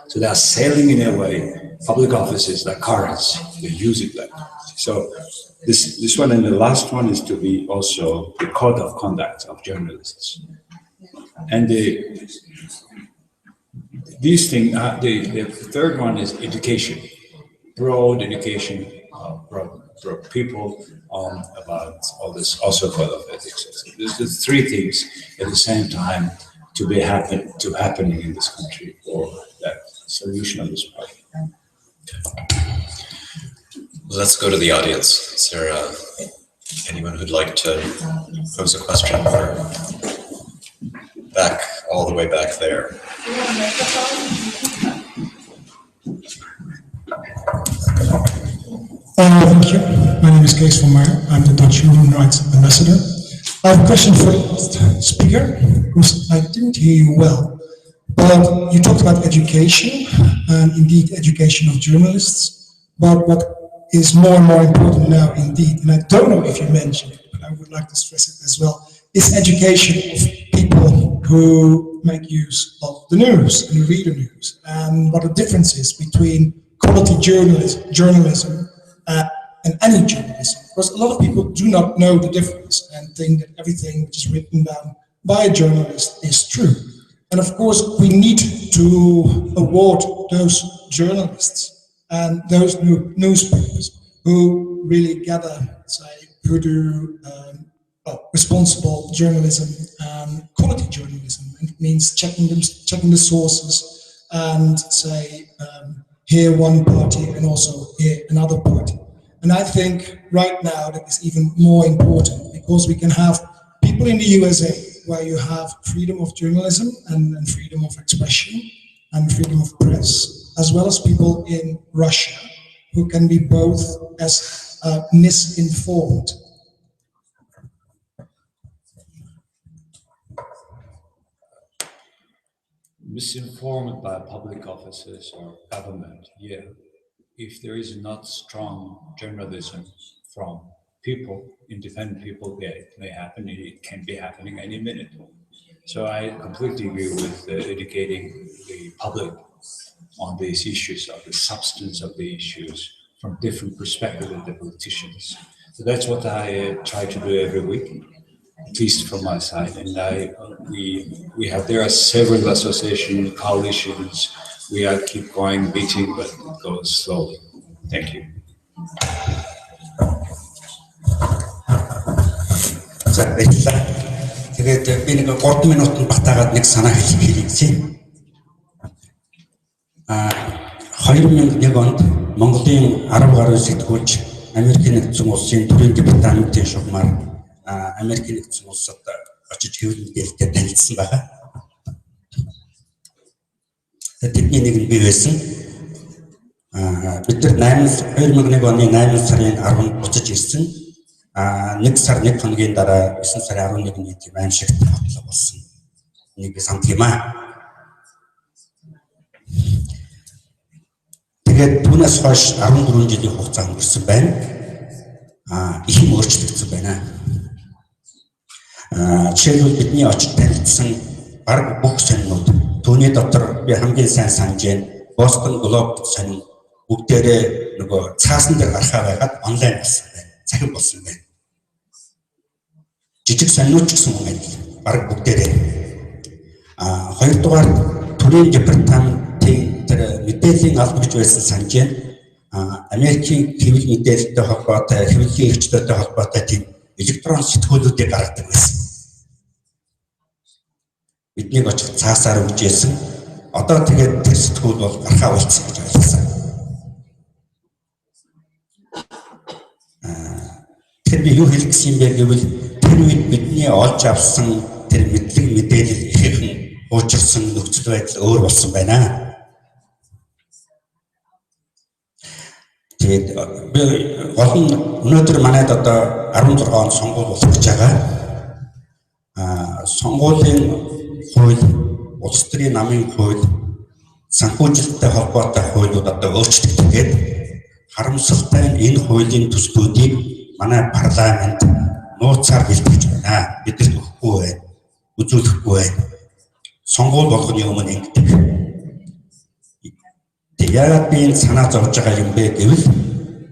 So they are selling in a way public offices like currency. They use it like that. So this one and the last one is to be also the code of conduct of journalists. And these things, the third one is education, broad education, broad people about all this, also code of ethics. So there's the three things at the same time to be happening in this country for that solution of this problem. Let's go to the audience. Is there anyone who'd like to pose a question or back all the way back there? Thank you. My name is Kees van Meyer. I'm the Dutch Human Rights Ambassador. I have a question for the speaker, because I didn't hear you well. But you talked about education, and indeed education of journalists. But what is more and more important now, indeed, and I don't know if you mentioned it, but I would like to stress it as well, is education of people who make use of the news and read the news, and what the difference is between quality journalism and any journalism. Because a lot of people do not know the difference and think that everything which is written down by a journalist is true. And of course, we need to award those journalists and those newspapers who really gather, say, who do responsible journalism and quality journalism. It means checking the sources and say here one party and also here another party. And I think right now that is even more important because we can have people in the USA where you have freedom of journalism and freedom of expression and freedom of press, as well as people in Russia who can be both as misinformed. Misinformed by public officers or government, yeah. If there is not strong journalism from people, independent people, yeah, it may happen. It can be happening any minute. So I completely agree with educating the public on these issues, of the substance of the issues from different perspectives of the politicians. So that's what I try to do every week, at least from my side. And there are several associations, coalitions. We are keep going, beating, but it goes slowly. Thank you. За баярлалаа. Тэгээд би нэг 3 минутанд батаагаад нэг санаа хэлье. 2001 онд Монголын 10 гаруй сэтгүүлч Америкийн нэгдсэн улсын төрийн департаментийн шугамар Америкийн нэгдсэн улсад очиж хэвлэл мэдээлэлтэй танилцсан байгаа. Тэдний нэг нь би байсан. Бид нар 2001 оны 8 сарын 10-нд буцаж ирсэн. 1 сар 1 хоногийн дараа 9 сарын 11-ний тийм аимшигт бодлого болсон. Нэг сант юм аа. Тэгээд түүнээс хойш 14 жилийн хугацаа өнгөрсөн байна. Их юм өөрчлөгдсөн байна. Жишээлбэл бидний очиж танилцсан бараг бүх сонинууд түүний дотор би хамгийн сайн санаж байна. Boston Globe сонин бүгдээрээ нөгөө цаасан дээр гарахаа байгаад онлайн болсон байна. Захин болсон байна. Жижиг сонинууд ч гэсэн юм бараг бүгдээрээ. Хоёрдугаар төрийн департаментийн тэр мэдээллийн алба гэж байсан санаж байна. Америкийн хэвлэл мэдээлэлтэй холбоотой, хэвлэлийн эрхчлөлтэй холбоотой тийм электрон сэтгүүлүүдийг гаргадаг байсан. Бидний очих цаасаар өгчээсэн. Одоо тэгээд тэр сэтгүүл бол гарахаа болчихсон гэж ойлгосон. Тэр би юу хэлэх гэсэн юм бэ гэвэл тэр үед бидний олж авсан тэр мэдлэг мэдээлэл ихэхэн уучирсан нөхцөл байдал өөр болсон байна. Тэгээд би гол нь өнөөдөр манайд одоо 16 он сонгуул болох гэж байгаа. Сонгуулийн хууль, улс төрийн намын хууль, санхүүжилттэй холбоотой хуулиуд одоо өөрчлөгдөхгээд харамсалтай энэ хуулийн төслүүдийг манай парламент нууцаар бэлтгэж байна. Бидэрт өгөхгүй байна. Үзүүлэхгүй байна. Сонгуул болгоны өмнө ингэдэг. Тэгээд би энэ санаа зовж байгаа юм бэ гэвэл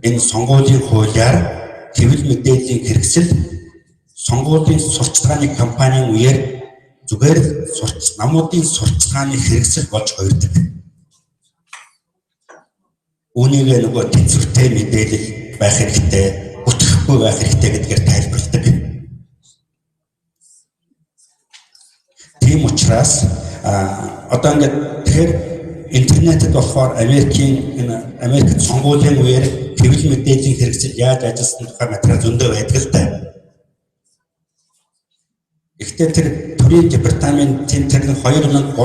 энэ сонгуулийн хуулиар хэвлэл мэдээллийн хэрэгсэл сонгуулийн сурталчилгааны кампанийн үеэр зүгээр намуудын сурталчилгааны хэрэгсэл болж хоёрдог. Үүнийг нөгөө тэнцвэртэй мэдээлэл байх хэрэгтэй, бүтэхгүй байх хэрэгтэй гэдгээр тайлбарладаг. Тийм учраас одоо ингээд тэгэхээр интернетэд болохоор Америкт сонгуулийн үеэр хэвлэл мэдээллийн хэрэгсэл яаж ажилласан тухай материал зөндөө байдаг л да. Гэхдээ тэр төрийн департаментийн тэр 2003-4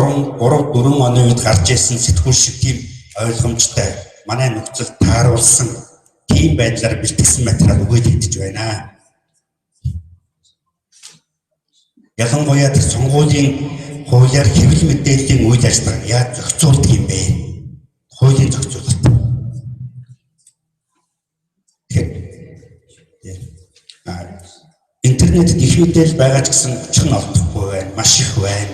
оны үед гарч ирсэн сэтгүүл шиг тийм ойлгомжтой манай нөхцөл тааруулсан тийм байдлаар бэлтгэсэн материал өгүүлэгдэж байна. Ялангуяа тэр сонгуулийн хуулиар хэвлэл мэдээллийн үйл ажиллагааг яаж зохицуулдаг юм бэ? Хуулийн зохицуулалт. Интернетэд их мэдээлэл байгаа ч гэсэн очих нь олдохгүй байна. маш их байна.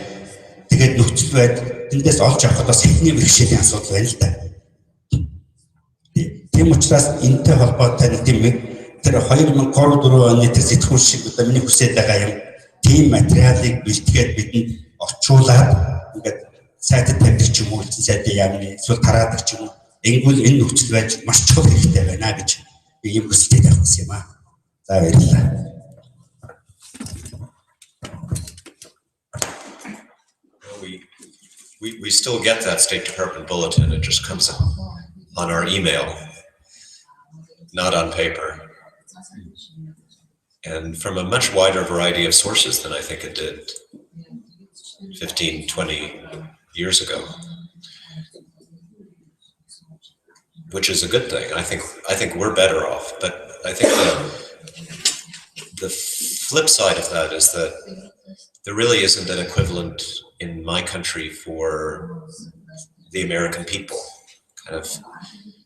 Тэгээд нөхцөл байдал тэндээс олж авахд бас хэлний бэрхшээлийн асуудал байна л да. Тийм учраас энэтэй холбоотой нэг тийм тэр 2003-4 оны тэр сэтгүүл шиг одоо миний хүсэж байгаа юм тийм материалыг бэлтгээд бидэнд орчуулад ингээд сайдд тавьдаг ч юм уу, сайдын яамны эсвэл тараадаг ч юм уу. Энгүүл энэ нөхцөл байдал маш чухал хэрэгтэй байна гэж би юм хүсэж байгаа юм аа. За баярлалаа. We still get that State Department bulletin. It just comes on our email, not on paper. And from a much wider variety of sources than I think it did 15, 20 years ago, which is a good thing. I think we're better off, but I think the flip side of that is that there really isn't an equivalent in my country for the American people, kind of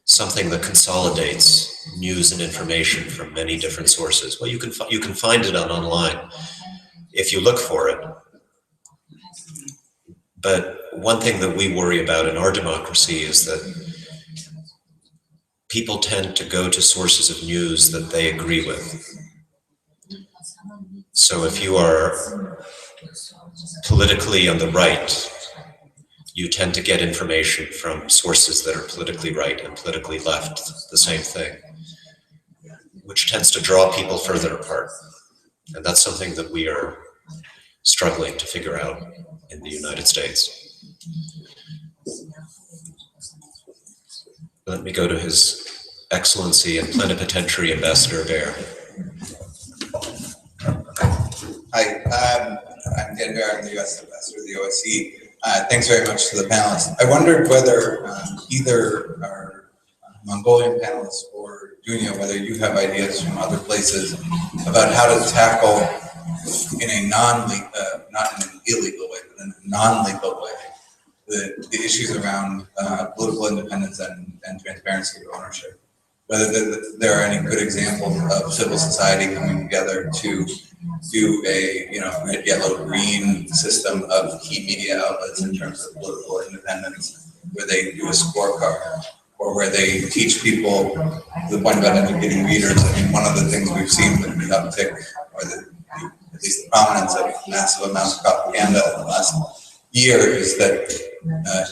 something that consolidates news and information from many different sources. Well, you can find it online if you look for it. But one thing that we worry about in our democracy is that people tend to go to sources of news that they agree with. So if you are politically on the right, you tend to get information from sources that are politically right and politically left, the same thing, which tends to draw people further apart. And that's something that we are struggling to figure out in the United States. Let me go to His Excellency and Plenipotentiary Ambassador Bear. Hi, I'm Dan Bear, I'm the U.S. Ambassador to the OSCE. Thanks very much to the panelists. I wondered whether either our Mongolian panelists or Dunya, whether you have ideas from other places about how to tackle in a not in an illegal way, but in a non-legal way, the issues around political independence and transparency of ownership. Whether there are any good examples of civil society coming together to do a red, yellow, green system of key media outlets in terms of political independence, where they do a scorecard, or where they teach people the point about educating readers. I mean, one of the things we've seen with the uptick, or at least the prominence of massive amounts of propaganda in the last year, is that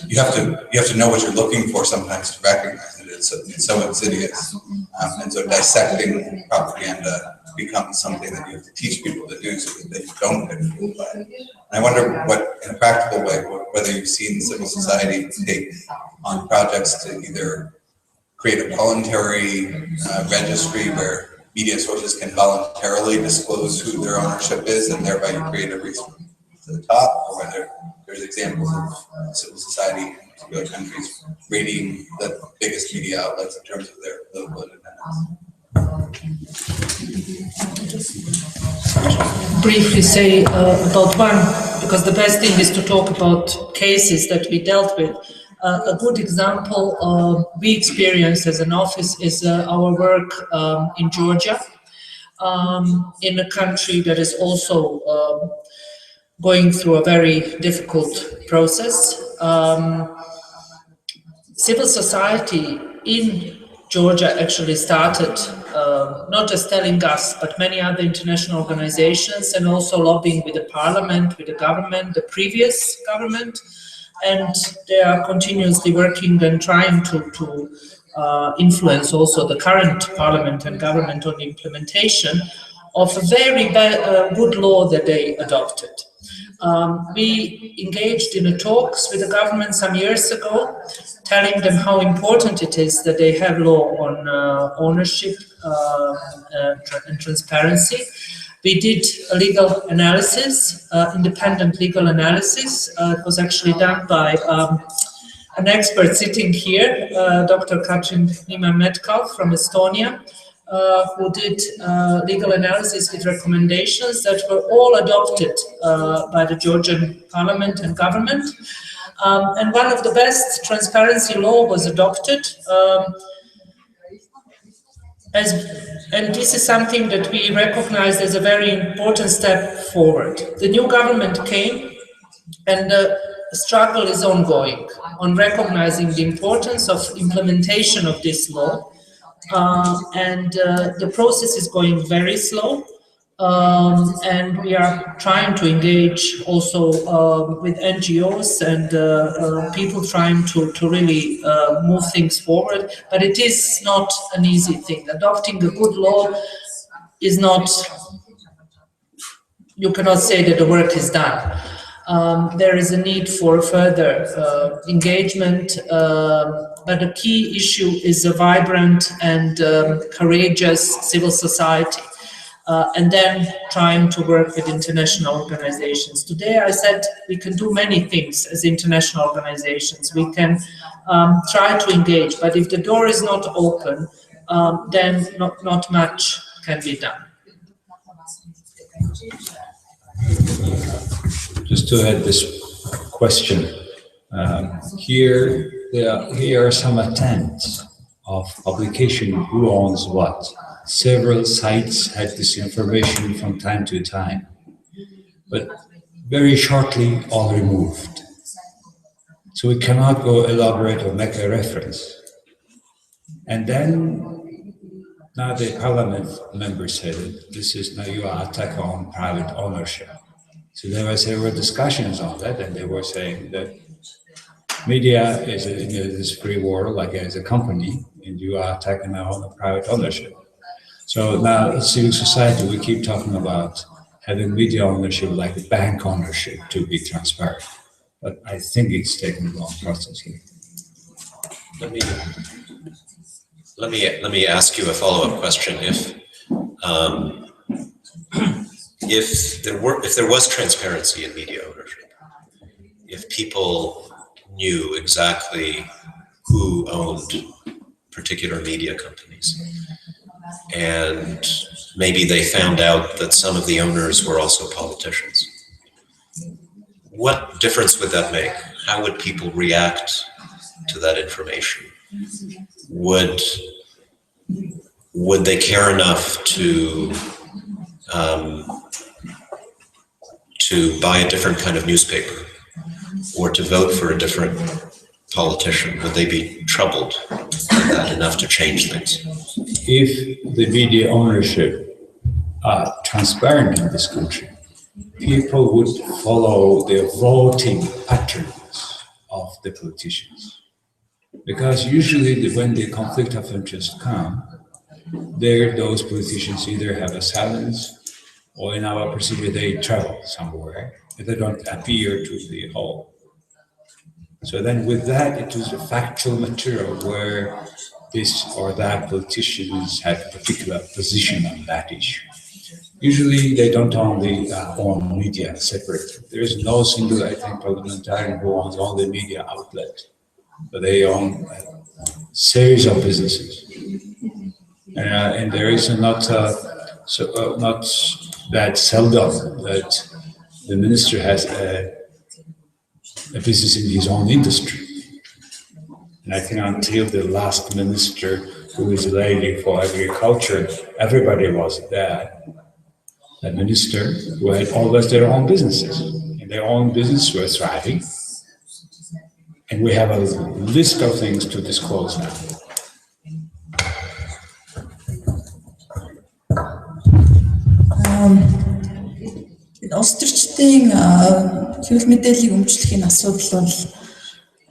you have to know what you're looking for sometimes to recognize it. It's so insidious, and so dissecting propaganda becomes something that you have to teach people to do so that they don't get fooled by it. And I wonder what, in a practical way, whether you've seen civil society take on projects to either create a voluntary registry where media sources can voluntarily disclose who their ownership is, and thereby you create a reason to the top, or whether there's examples of civil society in particular countries rating the biggest media outlets in terms of their political independence. Briefly say about one, because the best thing is to talk about cases that we dealt with. A good example we experienced as an office is our work in Georgia, in a country that is also going through a very difficult process. Civil society in Georgia actually started not just telling us, but many other international organizations, and also lobbying with the parliament, with the government, the previous government, and they are continuously working and trying to influence also the current parliament and government on the implementation of a very good law that they adopted. We engaged in talks with the government some years ago, telling them how important it is that they have law on ownership and transparency. We did a legal analysis, independent legal analysis. It was actually done by an expert sitting here, Dr. Katrin Nima-Metcalf from Estonia, who did legal analysis with recommendations that were all adopted by the Georgian parliament and government. And one of the best transparency law was adopted. And this is something that we recognized as a very important step forward. The new government came, and the struggle is ongoing on recognizing the importance of implementation of this law. And the process is going very slow. And we are trying to engage also with NGOs and people trying to really move things forward. But it is not an easy thing. Adopting a good law is not, you cannot say that the work is done. There is a need for further engagement, but the key issue is a vibrant and courageous civil society. And then trying to work with international organizations. Today I said we can do many things as international organizations. We can try to engage, but if the door is not open, then not much can be done. Just to add this question, here are some attempts of publication, who owns what. Several sites had this information from time to time, but very shortly all removed. So we cannot go elaborate or make a reference. And then now the parliament member said it, this is now you are attack on private ownership. So there were several discussions on that, and they were saying that media is in this free world, like as a company, and you are attacking on private ownership. So now in civil society, we keep talking about having media ownership like bank ownership to be transparent. But I think it's taking a long process here. Let me ask you a follow-up question. If there was transparency in media ownership, if people knew exactly who owned particular media companies, and maybe they found out that some of the owners were also politicians, what difference would that make? How would people react to that information? Would they care enough to buy a different kind of newspaper or to vote for a different politician? Would they be troubled by that enough to change things? If the media ownership are transparent in this country, people would follow the voting patterns of the politicians. Because usually when the conflict of interest come, those politicians either have a silence or in our procedure they travel somewhere and they don't appear to the whole. So then with that, it is a factual material where this or that politicians have a particular position on that issue. Usually they don't only own media separately. There is no single, I think, parliamentarian who owns only media outlet, but they own a series of businesses. And there is not that seldom that the minister has a business in his own industry. And I think until the last minister, who is a lady for agriculture, everybody was there. A minister who had always their own businesses. And their own business were thriving. And we have a list of things to disclose now. Острчдын хэвлэл мэдээллийг өмчлөхийн асуудал бол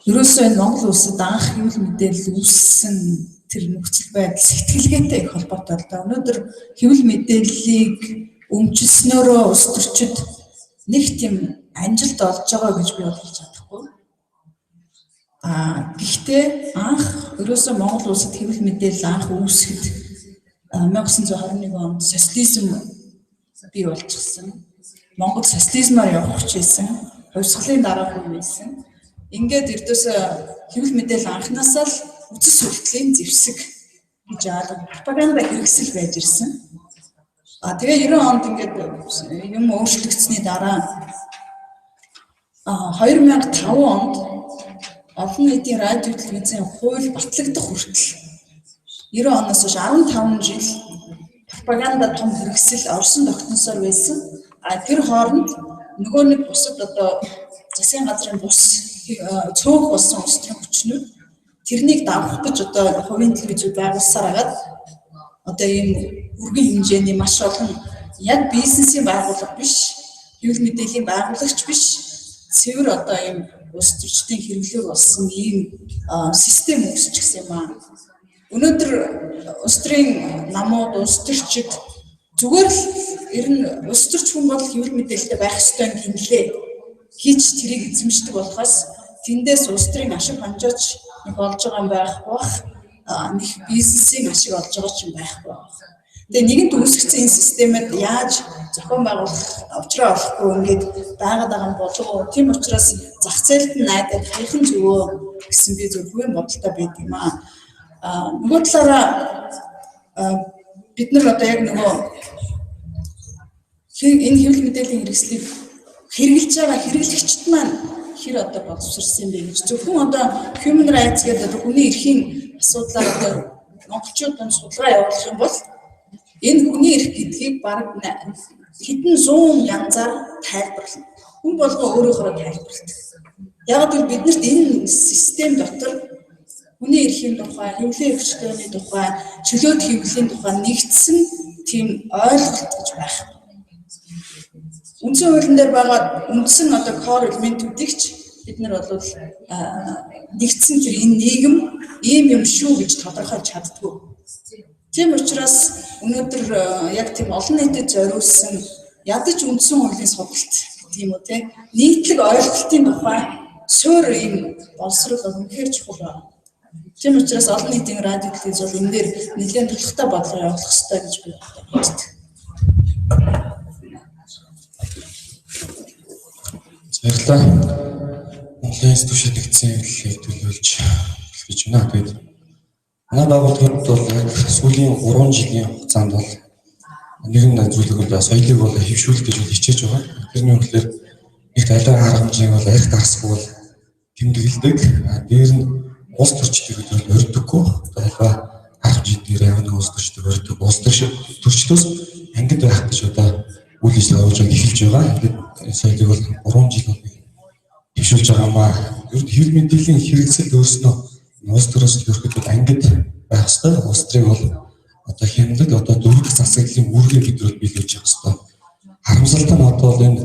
ерөөсөө энэ Монгол улсад анх хэвлэл мэдээлэл үүссэн тэр нөхцөл байдал сэтгэлгээтэй их холбоотой л да. Өнөөдөр хэвлэл мэдээллийг өмчилснөөрөө улс төрчид нэг тийм амжилт олж байгаа гэж би хэлж чадахгүй. Гэхдээ анх ерөөсөө Монгол улсад хэвлэл мэдээлэл анх үүсгэхэд 1921 онд социализм бий болчихсон. Монгол социализмаар явах хүчээсэн, хувьсгалын дараа хүн байсан. Ингээд эрдөөсөө хэвлэл мэдээлэл анхнаасаа л үцэс сүлтлийн зэвсэг гэж пропаганда хэрэгсэл байж ирсэн. Тэгээ 90 онд ингээд юм өөрчлөгдсөний дараа 2005 онд олон нийтийн радио телевизийн хууль батлагдах хүртэл 90 оноос хойш 15 жил пропаганда том хэрэгсэл орсон тогтносоор байсан. Тэр хооронд нөгөө нэг бусад одоо засгийн газрын бус цөөх болсон улс төрийн хүчнүүд тэрнийг давах гэж одоо хувийн телевизүүд байгуулсаар агаад одоо ийм үргийн хэмжээний маш олон яг бизнесийн байгууллага биш, хэвлэл мэдээллийн байгуулагч биш, цэвэр одоо ийм улс төрчдийн хэрэглээр болсон ийм систем үүсчихсэн юм аа. Өнөөдөр улс төрийн намууд, улс төрчид зүгээр л ер нь улс төрч хүн бол хэвлэл мэдээлэлтэй байх ёстой юм гинлээ хийж тэрийг эзэмшдэг болохоос тэндээс улс төрийн ашиг хонжооч болж байгаа юм байх бах, нэг бизнесийн ашиг олж байгаа ч юм байх бах. Тэгээ нэгэнт үүсгэсэн энэ системэд яаж зохион байгуулах авчраа олохгүй ингээд байгаад байгаа юм болов уу? Тийм учраас зах зээлд нь найдаад хайхан зөвөө гэсэн би зөвхөн бодолтой байд юм аа. Нөгөө талаараа бид нар одоо яг нөгөө энэ хэвлэл мэдээллийн хэрэгслийг хэрэгжилж байгаа хэрэглэгчд маань хэр одоо боловсрсан бэ гэж зөвхөн одоо human rights гэдэг одоо хүний эрхийн асуудлаар одоо монголчууд нь судалгаа явуулах юм бол энэ хүний эрх гэдгийг бараг хэдэн зуун янзаар тайлбарлана. Хүн болгоо өөрөөхөө тайлбарладаг. Яг л биднэрт энэ систем дотор хүний эрхийн тухай, хэвлэлийн өвчлөлийн тухай, чөлөөт хэвлэлийн тухай нэгдсэн тийм ойлголт гэж байх. Үндсэн хуулийн дээр байгаа үндсэн одоо core элементүүдийг ч бид нар бол нэгдсэн тэр энэ нийгэм ийм юм шүү гэж тодорхойлж чаддгүй. Тийм учраас өнөөдөр яг тийм олон нийтэд зориулсан ядаж үндсэн хуулийн судалт гэдэг юм уу те нийтлэг ойлголтын тухай суур ийм боловсрол үнэхээр чухал байна. Тийм учраас олон нийтийн радио телевиз бол энэ дээр нэлээд төлөвтэй бодлого явуулах хэрэгтэй гэж би боддог. Баярлалаа. Монголын төвшөд нэгдсэн хэллэгийг төлөөлж хэлж байна. Тэгээд манай байгууллагууд бол яг сүүлийн 3 жилийн хугацаанд бол нэгэн зүйлийг бол соёлыг бол хэвшүүлэх гэж хичээж байгаа. Тэрний үнэхээр их алиа харгамжийг бол арх дарсгүй бол тэмдэглэдэг. Дээр нь улс төрчдийг бол өрдөггүй. Алиа харгамжийн дээр яг нэг улс төрчдийг өрдөг. Улс төрчдөөс ангид байх гэж одоо үйл ажиллагаа явуулж эхэлж байгаа. Тэгээд соёлыг бол 3 жил бол хэвшүүлж байгаа маа. Ер нь хэвлэл мэдээллийн хэрэгсэл өөрснөө улс төрөөс ерөөхдөө ангид байх ёстой. Улс төрийг бол одоо хямдаг одоо дөрвөн засаглалын үүргийг бидрүүл биелүүлж явах ёстой. Харамсалтай нь одоо энэ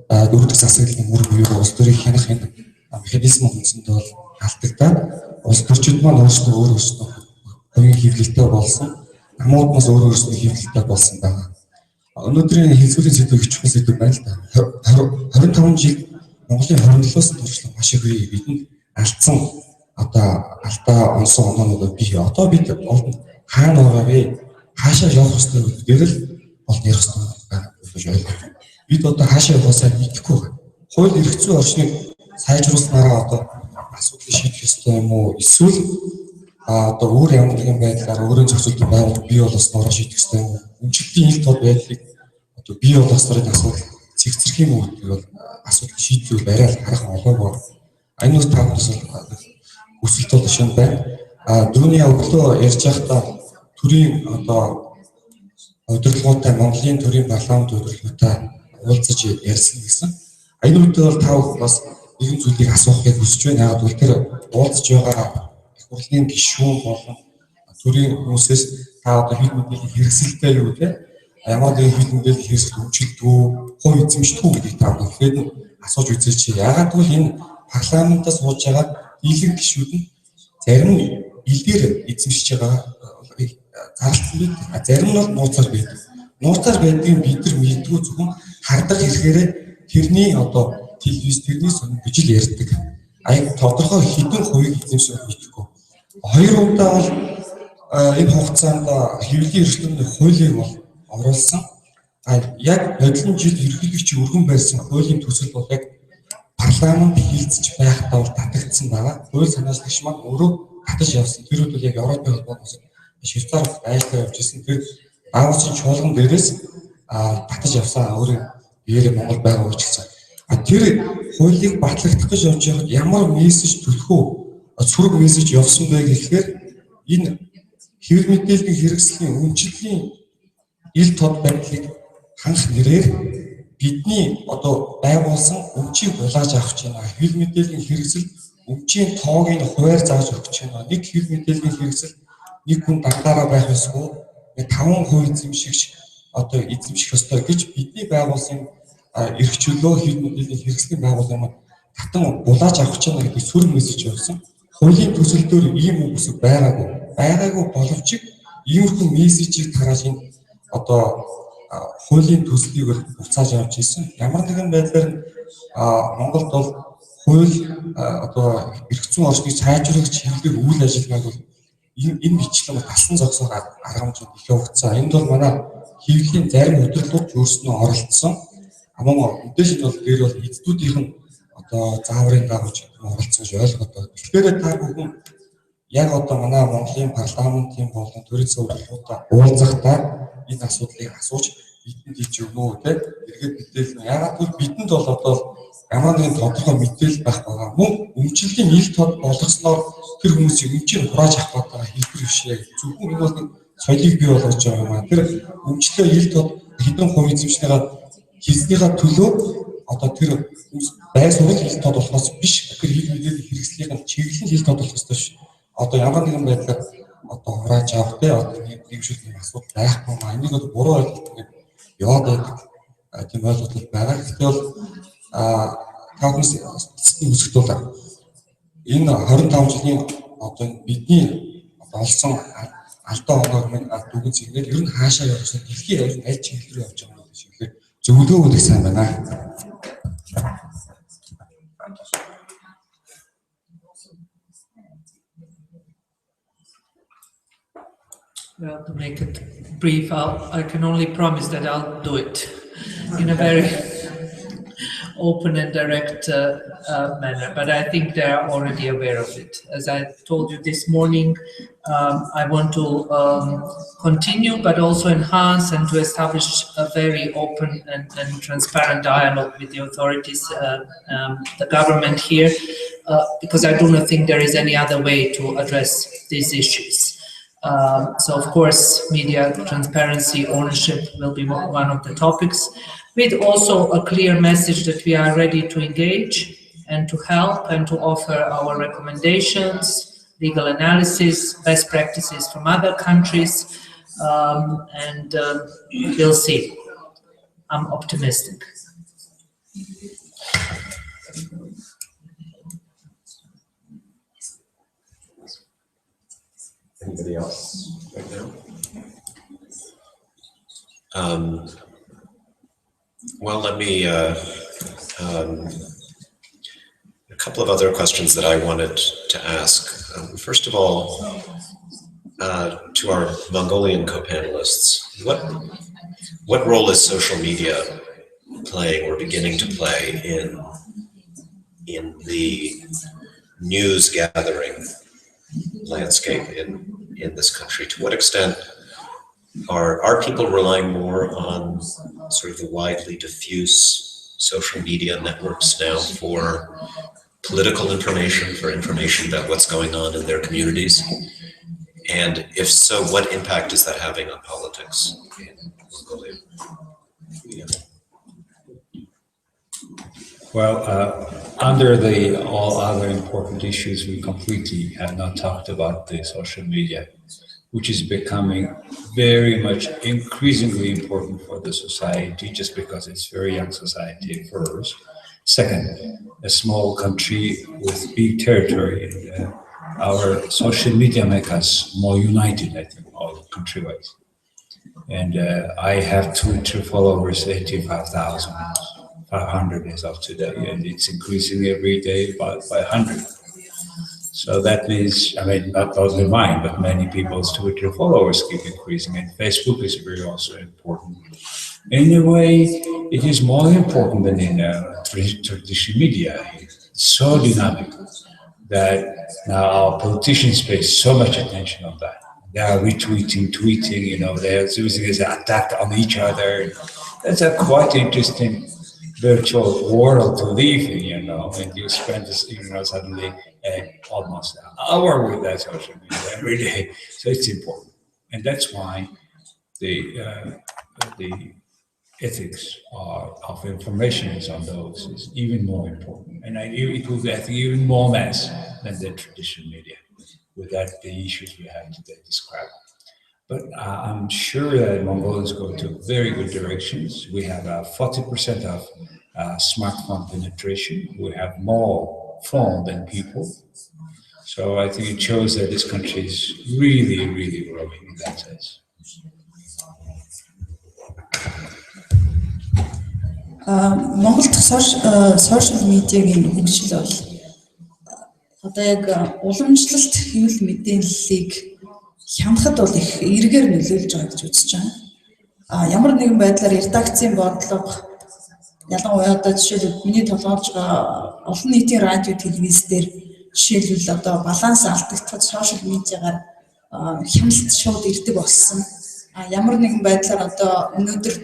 дөрвөн засаглалын үүрэг буюу улс төрийг хянах энэ механизм үндсэндээ бол алдагдаад улс төрчид маань өөрсдөө өөрсдөө хувийн хэвлэлтэй болсон. Намууднаас өөрсдөө хэвлэлтэй болсон байгаа. Өнөөдрийн хэлэлцүүлэг сэдвийг чухал сэдв байна л да. 25 жил Монголын хуримтлуулсан туршлага маш их бидэнд алдсан одоо алдаа онсон оноонууд бий. Одоо бид хаана байгаа вэ? Хаашаа явах ёстой гэдгээр л бол нэр ёстой байна гэж ойлгоо. Бид одоо хаашаа явахаа мэдэхгүй байна. Хууль эрх зүйн орчныг сайжруулснараа одоо асуудлыг шийдэх ёстой юм уу? Эсвэл одоо өөр ямар нэгэн байдлаар өөрийн зохицуултын байгууллага бий болсноор шийдэх ёстой юм уу? Үнжилтийн ил тод байдлыг одоо бий болгосноор энэ асуудал цэгцэрх юм уу гэдэг бол асуудал шийдвэр арай л харах олоогүй. Аюул тавнаас хүсэлт бол шинэ байна. Дөрөвний өглөө ярьж байхдаа төрийн одоо удирдлагуудтай Монголын төрийн парламент удирдлагуудтай уулзаж ярьсан гэсэн. Аюултай бол тав бас нэгэн зүйлийг асуухыг хүсэж байна. Яг бол тэр уулзаж байгаа их хурлын гишүүн болон төрийн хүмүүсээс та одоо хэл мэдээллийн хэрэгсэлтэй юу те ямар нэгэн хэл мэдээллийн хэрэгсэл өмчлөдгөө хувь эзэмшдэг үү гэдгийг та бүхэн асууж үзээч. Яагаад гэвэл энэ парламентаас сууж байгаа дийлэн гишүүд нь зарим нь илээр эзэмшиж байгаа зарлалт бид зарим нь бол нууцаар байдаг. Нууцаар байдгийг бид нар мэддгүй зөвхөн хардах хэрэгээр тэрний одоо телевиз тэрний сонин гэж л ярьдаг. Тодорхой хэдэн хувийг эзэмших мэдэхгүй. Хоёр удаа бол энэ хугацаанд хэвлэлийн эрхлэлтийн хуулийг бол оруулсан. Яг бодлон жил ерөнхийлөгч өргөн барьсан хуулийн төсөл бол яг парламент хилцэж байхдаа бол татагдсан байгаа. Хууль санаачлагч маань өөрөө татаж явсан. Тэр үед бол яг Европын холбооноос Швейцарт ажиллаж явж ирсэн. Тэр Давосын чуулган дээрээс татаж явсан өөрийн биеэр Монгол байгаа учраас. Тэр хуулийг батлагдах гэж явж байхад ямар мессеж төлөх үү? Сүрэг мессеж явсан бэ гэхээр энэ хэвлэл мэдээллийн хэрэгслийн өмчлөлийн ил тод байдлыг хангах нэрээр бидний одоо байгуулсан өмчийг булааж авах гэж байна. Хэвлэл мэдээллийн хэрэгсэл өмчийн тоог нь хуваар зааж өгч байна. Нэг хэвлэл мэдээллийн хэрэгсэл нэг хүн дагаараа байх ёсгүй. 5% эзэмшигч одоо эзэмших ёстой гэж бидний байгуулсан эрх чөлөө хэвлэл мэдээллийн хэрэгслийн байгууллагын татан булааж авах гэж байна гэдэг сүр мессеж явуулсан. Хуулийн төсөлдөр ийм үгс байгаагүй боловч иймэрхүү мессежийг тарааж энэ одоо хуулийн төслийг буцааж авч ирсэн. Ямар нэгэн байдлаар Монголд бол хууль одоо эрх зүйн орчныг сайжруулах чиглэлээр үйл ажиллагааг бол энэ бичлэг тасан зогсоог арга хэмжээнд их явагдсан. Энд бол манай хэвлэлийн зарим удирдлагч өөрснөө оролцсон. Мөн мэдээж нь бол дээр бол эцдүүдийнх нь одоо зааврын дагууч оролцсон гэж ойлгоод. Тэгэхээр та бүхэн яг одоо манай Монголын парламентын болон төрийн сургалтуудаа уулзахдаа энэ асуудлыг асууж бидэнд хийж өгнө үү те эргээд мэдээлэл. Яагаад гэвэл бидэнд бол одоо ямар нэгэн тодорхой мэдээлэл байх байгаа. Мөн өмчлөлийн ил тод болгосноор тэр хүмүүсийн өмчийг хурааж авах гэдэг хэлбэр биш ээ. Зөвхөн энэ бол соёлыг бий болгож байгаа юм аа. Тэр өмчлөө ил тод хэдэн хувь эзэмшнийгаа хийснийхаа төлөө одоо тэр байр суурь ил тод болохоос биш. Тэр хэвлэл мэдээллийн хэрэгслийн чиглэл ил тод болох ёстой ш. Одоо ямар нэгэн байдлаар одоо хурааж авах те одоо нэг шиг нэг асуудал байхгүй маа. Энийг бол буруу ойлголт гэдэг яваад байдаг. Тийм ойлголт байгаа. Гэхдээ бол тавхас эцсийн үсгт бол энэ 25 жилийн одоо бидний олсон алдаа оноог минь дүгэн зэрэгэл ер нь хаашаа явсан дэлхийн аль чиглэл рүү явж байгаа юм шиг л зөвлөгөө өгөх сайн байна. Well, to make it brief, I can only promise that I'll do it in a very open and direct manner, but I think they are already aware of it. As I told you this morning, I want to continue, but also enhance and to establish a very open and transparent dialogue with the authorities, the government here, because I do not think there is any other way to address these issues. So of course, media transparency, ownership will be one of the topics, with also a clear message that we are ready to engage and to help and to offer our recommendations, legal analysis, best practices from other countries, and we'll see. I'm optimistic. Anybody else right now? Well, let me, a couple of other questions that I wanted to ask. First of all, to our Mongolian co-panelists, what role is social media playing or beginning to play in the news gathering landscape in this country? To what extent are people relying more on sort of the widely diffuse social media networks now for political information, for information about what's going on in their communities? And if so, what impact is that having on politics in Mongolia? Yeah. Well, under the all other important issues, we completely have not talked about the social media, which is becoming very much increasingly important for the society, just because it's very young society first. Second, a small country with big territory, our social media make us more united, I think, all country-wise. And I have Twitter followers, 85,500 as of today, and it's increasing every day by 100. So that means, I mean, not only mine, but many people's Twitter followers keep increasing, and Facebook is very also important. In a way, it is more important than in traditional media. It's so dynamic that now our politicians pay so much attention on that. They are retweeting, tweeting, you know, they're using as an attack on each other. That's a quite interesting virtual world to live in, you know, and you spend this, you know, suddenly almost an hour with that social media every day. So it's important. And that's why the ethics of information is on those is even more important. And it will have even more mass than the traditional media, without the issues we have today described. But I'm sure that Mongolia is going to very good directions. We have 40% of smartphone penetration. We have more phone than people. So I think it shows that this country is really, really growing in that sense. Монголд social media-гийн хөгжил бол одоо яг уламжлалт хэвлэл мэдээллийг хянахад бол их эргээр нөлөөлж байгаа гэж үзэж байна. Ямар нэгэн байдлаар редакцийн бодлого ялангуяа одоо жишээлбэл миний толгойлж байгаа олон нийтийн радио телевиз дээр жишээлбэл одоо баланс алдагдахад social media-гаар хяналт шууд ирдэг болсон. Ямар нэгэн байдлаар одоо өнөөдөр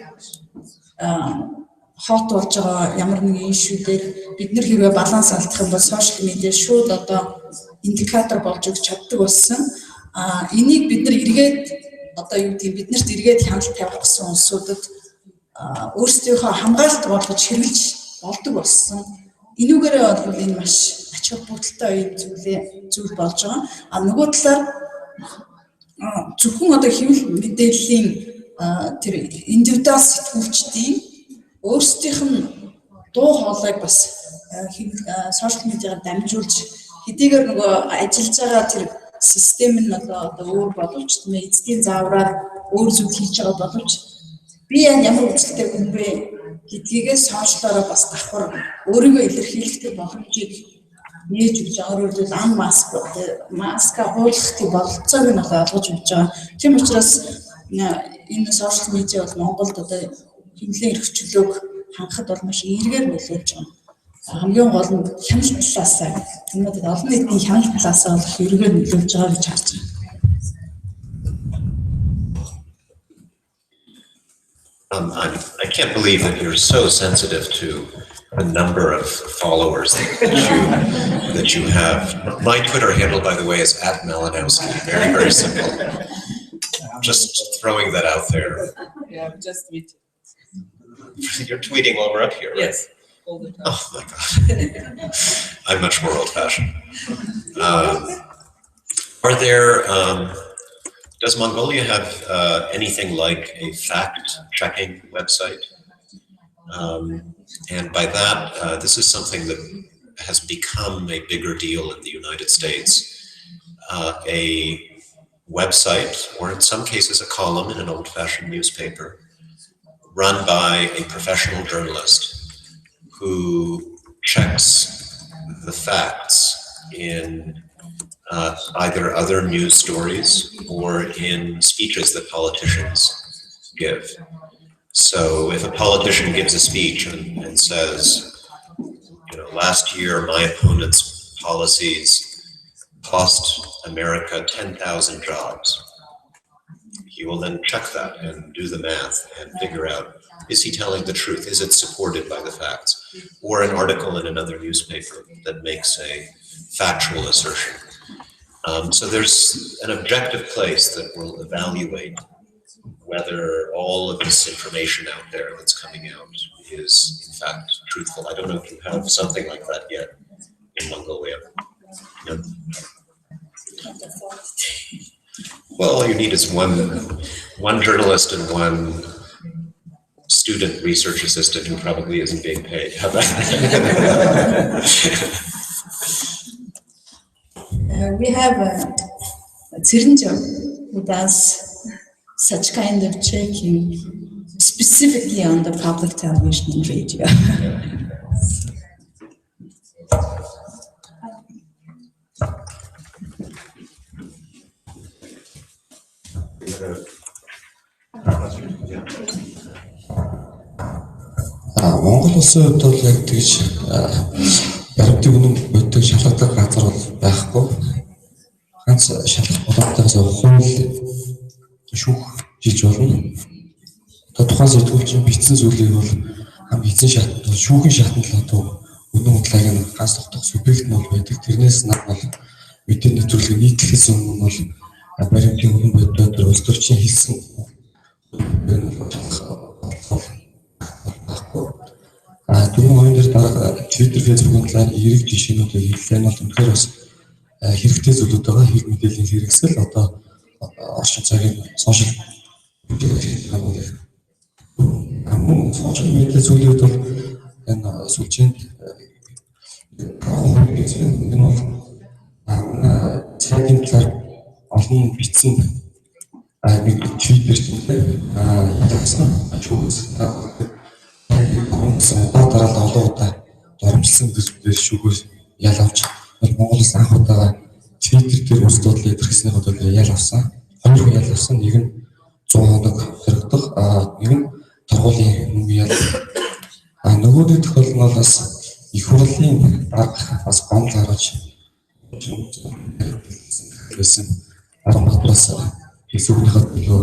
хот болж байгаа ямар нэгэн ишүүдээр бид нар хэрвээ баланс алдах юм бол social media шууд одоо индикатор болж өгч чаддаг болсон. Энийг бид нар эргээд одоо юу гэдэг биднэрт эргээд хяналт тавих гэсэн улсуудад өөрсдийнхөө хамгаалалт болгож хэрэглэж болдог болсон. Энүүгээрээ бол энэ маш ач холбогдолтой зүйл болж байгаа. Нөгөө талаар зөвхөн одоо хэвлэл мэдээллийн тэр индивидуал сэтгүүлчдийн өөрсдийнх нь дуу хоолойг бас сошиал медиагаар дамжуулж хэдийгээр нөгөө ажиллаж байгаа тэр систем нь одоо өөр боловч эцгийн заавраар өөр зүйл хийж байгаа боловч би ямар үзэлтэй хүн бэ гэдгийгээ сошиалаараа бас давхар өөрийгөө илэрхийлэх боломжийг нээж өгч өөрөөр хэлбэл маска хуулах бололцоог нь олгож өгч байгаа. Тийм учраас энэ сошиал медиа бол Монголд одоо хэмнэлийн эрх чөлөөг хангахад бол маш эргээр нөлөөлж байгаа. Хамгийн гол нь хяналт талаасаа тэгээд олон нийтийн хяналт талаасаа бол эргээр нөлөөлж байгаа гэж харж байна. I can't believe that you're so sensitive to the number of followers that you have. My Twitter handle, by the way, is @Malinowski. Very, very simple. Just throwing that out there. Yeah, just tweet. You're tweeting while we're up here, right? Yes, all the time. Oh my God. I'm much more old-fashioned. Are there, does Mongolia have anything like a fact-checking website? And by that, this is something that has become a bigger deal in the United States. A website, or in some cases a column in an old-fashioned newspaper, run by a professional journalist who checks the facts in either other news stories or in speeches that politicians give. So if a politician gives a speech and says, you know, last year my opponent's policies cost America 10,000 jobs, he will then check that and do the math and figure out, is he telling the truth? Is it supported by the facts? Or an article in another newspaper that makes a factual assertion. So there's an objective place that will evaluate whether all of this information out there that's coming out is in fact truthful. I don't know if you have something like that yet in Mongolia. No? Well, all you need is one journalist and one student research assistant who probably isn't being paid. How about that? We have a Tsirinjo who does such kind of checking specifically on the public television and radio. Монгол улсын хувьд бол яг тэгж баримтын үнэн боддог шалгадаг газар бол байхгүй. Ганц шалгах боломжтойгоос хууль шүүх жилж болно. Одоо тухайн сэтгүүлчин бичсэн зүйлийг бол хам эзэн шатнд бол шүүхийн шатнд л одоо үнэн худлааг нь ганц тогтоох субъект нь бол байдаг. Тэрнээс нар бол мэдээ нэвтрүүлгийг нийтлэхээс өмнө бол баримтын өргөн бодоод улс төрчин хэлсэн түрүүн хоёр дээр дарга Twitter, Facebook-ын талаар эерэг жишээнүүдийг хэллээ нь бол үнэхээр бас хэрэгтэй зүйлүүд байгаа. Хэл мэдээллийн хэрэгсэл одоо орчин цагийн сошиал медиа зүйлүүд бол энэ сүлжээнд энэ бол цагийн талаар олон бичсэн нэг Twitter гэсэн чухал дараалал олон удаа доромжилсан зүйлээр шүүгээс ял авч Монголоос анх удаа Twitter дээр үс дуудлын илэрхийлсний бодлоор ял авсан. Хоёр хүн ял авсан. Нэг нь 100 хоног хэрэгдэх, нэг нь торгуулийн мөнгө ял. Нөгөөний тохиол нь бас их хурлын дарга бас гомдол гаргаж байсан. Арамбатраас хэсэгнийхээ төлөө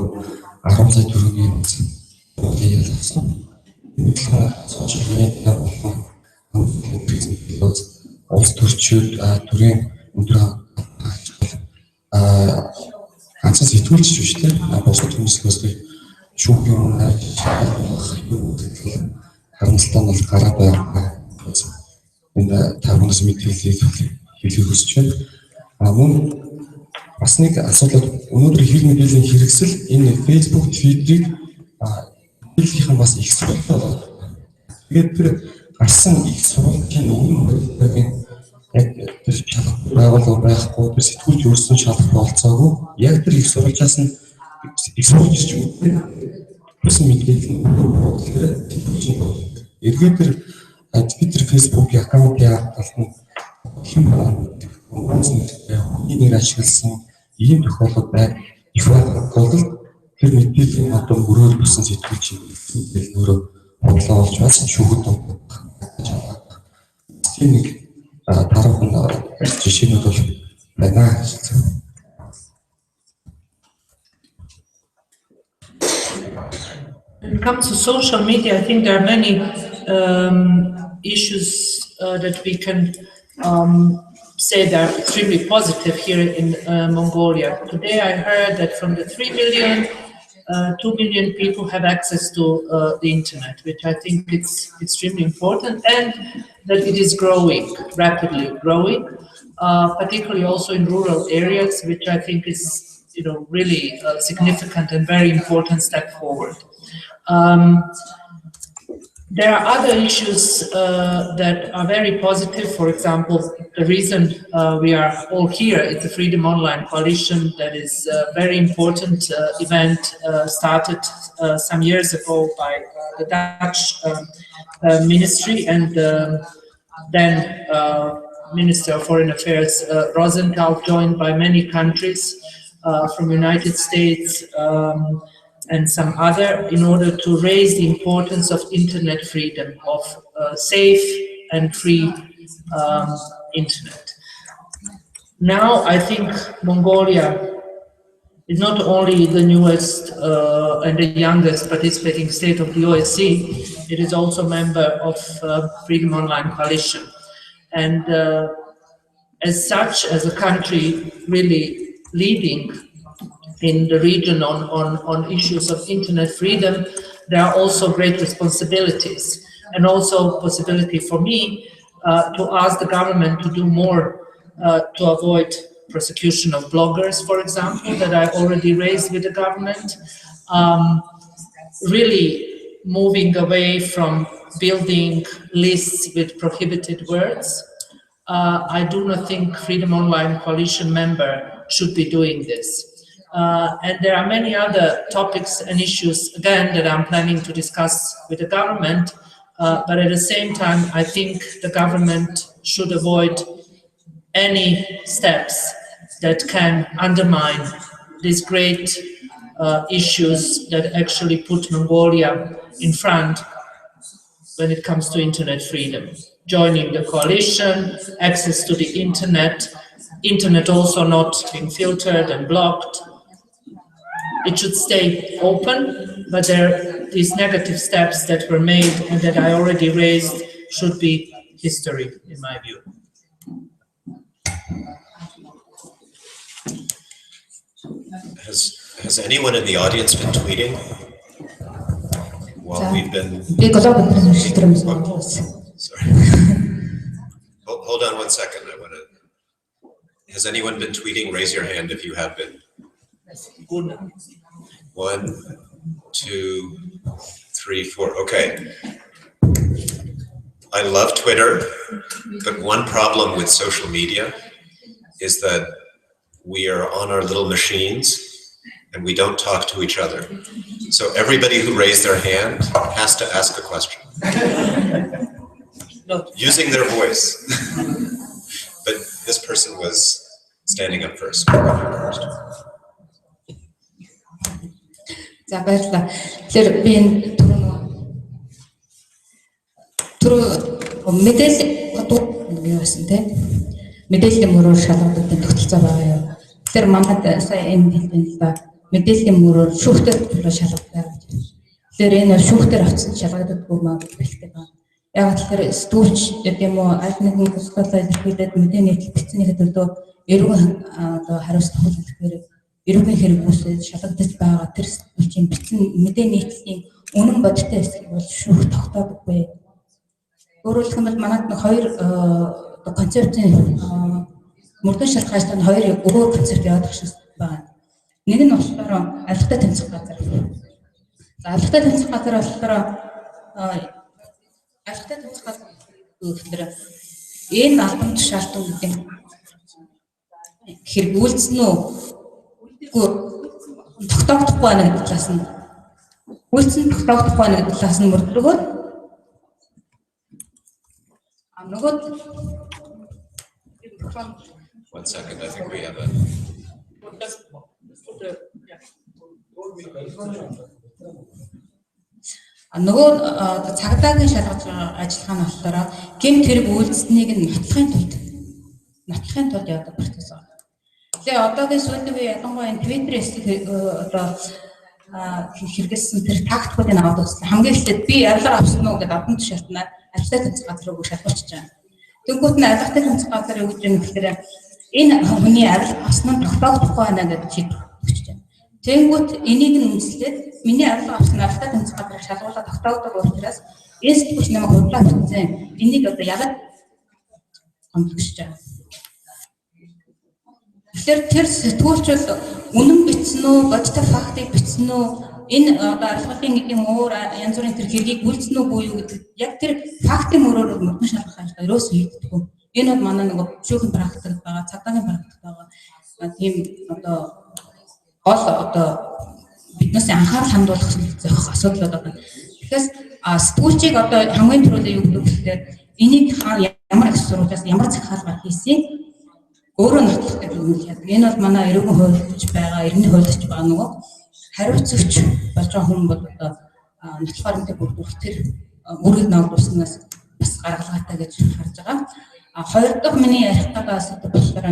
10 сая төгрөгийн ял авсан. Сошиал медиа болон улс төрчид төрийн өндөр ганцхан сэтгүүлч биш тийм босод хүмүүсээс шүүхийн харамсалтай нь гараад байгаа. Энэ тавнаас мэдээллийг хэлхийг хүсэж байна. Мөн бас нэг асуудал өнөөдөр хэл мэдээллийн хэрэгсэл энэ Facebook, Twitter-ийг хэлхийнхэн бас их сургалттай байна. Тэгээд тэр гарсан их сургалтын өмнө яг тэр байгууллага байхгүй тэр сэтгүүлч өөрсдөө шалгах болцоогүй яг тэр их сурвалжаас нь их сурвалжч үүтэй бүсэн мэдээлэл эргээд тэр Twitter, Facebook аккаунтын хавталт нь нэр ашигласан ийм тохиолдол байх их байх тул тэр мэдээллийн одоо мөрөөр бүсэн сэтгүүлч мэдээлэл өөрөө бодлоо олж бас шүүхэд тийм нэг тархан жишээнүүд бол байна. When it comes to social media, I think there are many issues that we can say that are extremely positive here in Mongolia. Today I heard that from the 3 million, 2 million people have access to the internet, which I think it's extremely important, and that it is growing, rapidly growing, particularly also in rural areas, which I think is, really a significant and very important step forward. There are other issues that are very positive. For example, the reason we are all here is the Freedom Online Coalition. That is a very important event started some years ago by the Dutch ministry and then Minister of Foreign Affairs Rosenthal, joined by many countries from United States and some other, in order to raise the importance of internet freedom, of safe and free internet. Now I think Mongolia is not only the newest and the youngest participating state of the OSCE, it is also a member of Freedom Online Coalition. And as such, as a country really leading in the region on issues of internet freedom, there are also great responsibilities and also possibility for me to ask the government to do more to avoid prosecution of bloggers, for example, that I already raised with the government. Really moving away from building lists with prohibited words. I do not think Freedom Online Coalition member should be doing this. And there are many other topics and issues, again, that I'm planning to discuss with the government, but at the same time, I think the government should avoid any steps that can undermine these great issues that actually put Mongolia in front when it comes to internet freedom. Joining the coalition, access to the internet also not being filtered and blocked. It should stay open, but these negative steps that were made and that I already raised should be history, in my view. Has anyone in the audience been tweeting while we've been? Sorry. Hold on 1 second. Has anyone been tweeting? Raise your hand if you have been. 1, 2, 3, 4. Okay. I love Twitter, but one problem with social media is that we are on our little machines and we don't talk to each other. So everybody who raised their hand has to ask a question using their voice. But this person was standing up first. За баярлалаа. Тэгэхээр би энэ түрүү мэдээлэл юу байсан те мэдээллийн мөрөөр шалгагдсан тогтолцоо байгаа юу. Тэгэхээр манад сая энэ хэлсэн л да мэдээллийн мөрөөр шүүхтэр төлөө шалгагдаа гэж. Тэгэхээр энэ шүүхтэр авсан шалгагддаггүй маа гэж хэлдэг байна. Яг тэгэхээр стүүч гэдэг юм уу аль нэгэн тусгайлаа илэрхийлээд мэдээний бичснийхээ төлөө эрүүгийн одоо хариуцлага хүлээхээр эрүүгийн хэрэг үүсээд шалгагдаж байгаа тэр стүүчийн бичсэн мэдээний нийтлэлийн үнэн бодиттой эсхийг бол шүүх тогтоодоггүй. Өөрөөр хэлбэл манад хоёр концептын мөрдөн шалтгаалтай хоёр өөр концепт яваад багш байна. Нэг нь болохоор албатай тэмцэх газар. За албатай тэмцэх газар болохоор албатай тэмцэх газар гэхээр энэ албан тушаалтан гэдэг хэрэг үйлдсэн үү? Тогтоогдохгүй байна гэдэг талаас нь үйлдсэн тогтоогдохгүй байна гэдэг талаас нь мөрдлөгөө нөгөө 1 second, I think we have a. Нөгөө цагдаагийн шалгаж ажиллагаа нь болохоор гэмт хэрэг үйлдсэнийг нь нотлохын тулд явдаг процесс байна. Тэгээ одоогийн сүүлийн үе ялангуяа Twitter-ээс одоо хэрэгэлсэн тэр тактикуудыг аваад үзсэн. Хамгийн эхлээд би авилга авсан уу гэдэг авсан тушаалтнаа албатай тэмцэх газар руу шалгуулчих жаа. Тэнгүүт нь албатай тэмцэх газар юу гэж юм гэхээр энэ хүний авилга авсан нь тогтоогдохгүй байна гэдэг шийдвэр өгч жаа. Тэнгүүт энийг нь үндэслээд миний авилга авсан албатай тэмцэх газрыг шалгуулаад тогтоогддог учраас энэ сэтгүүлч намайг худлаа бичсэн. Энийг одоо ягаад гомдгож жаа. Тэгэхээр тэр сэтгүүлч бол үнэн бичсэн үү, бодтой фактыг бичсэн үү, энэ одоо арилгын гэдэг өөр янз бүрийн тэр хэргийг үйлдсэн үгүй юу гэдэг яг тэр фактын мөрөөр мөрдөн шалгах ажил ерөөсөө хийдэггүй. Энэ бол манай нэг шүүхийн практик байгаа, цагдаагийн практик байгаа. Тийм одоо гол одоо биднээс анхаарал хандуулах зохих асуудлууд байна. Тэгэхээр сэтгүүлчийг одоо хамгийн түрүүний юу гэдэг вэ гэхээр энийг ямар их сурвалжаас ямар захиалгаар хийсэн өөрөө нотлох гэдэг юм яадаг. Энэ бол манай эрүүгийн хуульч байгаа, эрдэнэ хуульч байгаа нөгөө хариуцагч болж байгаа хүн бол одоо нотлохоор энэ бүрдүүлэх тэр мөрөд ногдуулснаас бас гаргалгаатай гэж харж байгаа. Хоёр дахь миний ярих гэдэг асуудал болохоор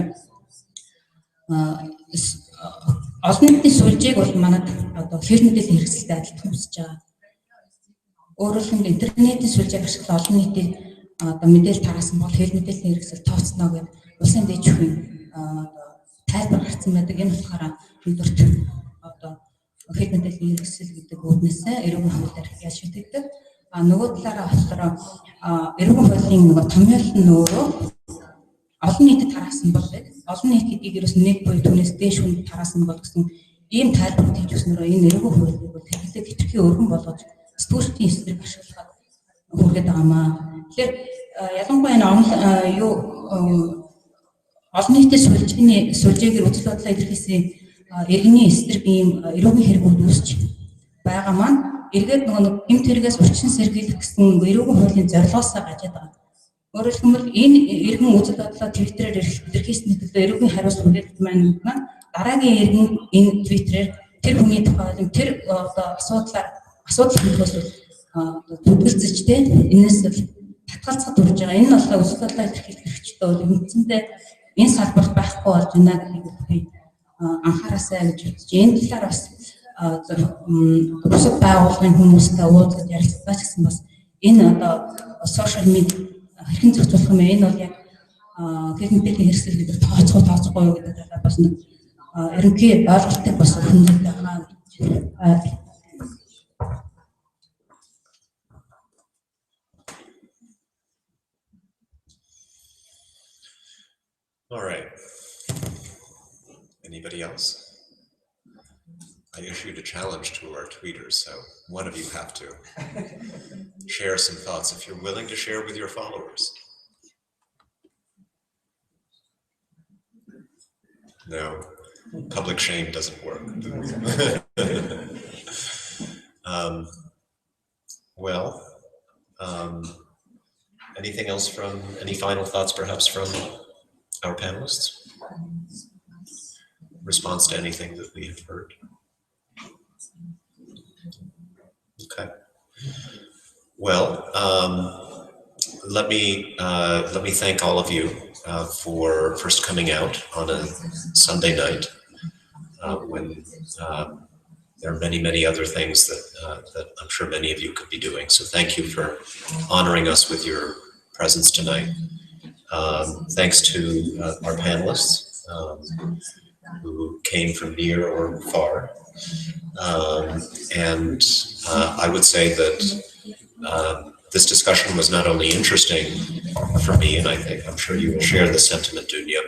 олон нийтийн сүлжээг бол манад одоо хэр мэдээллийн хэрэгсэлтэй адилхан хүсэж байгаа. Өөрөөр хэлбэл интернетийн сүлжээг ашиглаж олон нийтийн одоо мэдээлэл тараасан бол хэр мэдээллийн хэрэгсэл тооцноо гэдэг улсын дэжүүхэн тайлбар гарсан байдаг. Энэ болохоор өдөрт одоо хэр мэдээллийн хэрэгсэл гэдэг үүднээсээ эрүүгийн хуулиар яаж шийдэгдэх. Нөгөө талаараа болохоор эрүүгийн хуулийн нөгөө томьёол нь өөрөө олон нийтэд тараасан бол байдаг. Олон нийт гэдгийг ерөөс нэг буюу түүнээс дээш хүнд тараасан бол гэсэн ийм тайлбар хийж өгснөөрөө энэ эрүүгийн хуулийг бол хэрэглээд хэтэрхий өргөн болгож сэтгүүлчдийн эсрэг ашиглахад хүргээд байгаамаа. Тэгэхээр ялангуяа энэ юу олон нийтийн сүлжээгээр үзэл бодлоо илэрхийлсэн иргэний эсрэг ийм эрүүгийн хэрэгүүд үүсч байгаа маань эргээд нөгөө гэмт хэрэгээс урьдчилан сэргийлэх гэсэн эрүүгийн хуулийн зорилгоосоо гажаад байгаа. Өөрөөр хэлбэл энэ иргэн үзэл бодлоо Twitter-ээр илэрхийлсэний төлөө эрүүгийн хариуцлага хүлээлт маань дараагийн иргэн энэ Twitter-ээр тэр хүний тухай тэр асуудал хөлөөс төгөлцөж тэ энэс татгалзахад хүрж байгаа. Энэ нь болохоор үзэл бодлоо илэрхийлэх хэрэгчтэй бол үндсэндээ энэ салбарт байхгүй болж байна гэдгийг би анхаараасай гэж бодож энэ талаар бас бусад байгууллагын хүмүүстэй уулзаж ярилцлаа ч гэсэн бас энэ одоо сошиал медиа хэрхэн зохицуулах юм бэ? Энэ бол яг хэр мэдээллийн хэрэгсэл гэдэг тооцоогүй юу гэдэг талаар бас нэг ерөнхий ойлголтыг бас хүндэх байгаа. All right. Anybody else? I issued a challenge to our tweeters, so one of you have to share some thoughts if you're willing to share with your followers. No, public shame doesn't work. Anything else from, any final thoughts perhaps from our panelists? Response to anything that we have heard? Okay. Well, let me thank all of you for first coming out on a Sunday night when there are many other things that I'm sure many of you could be doing. So thank you for honoring us with your presence tonight. Thanks to our panelists who came from near or far. I would say that this discussion was not only interesting for me, and I'm sure you will share the sentiment, Dunya,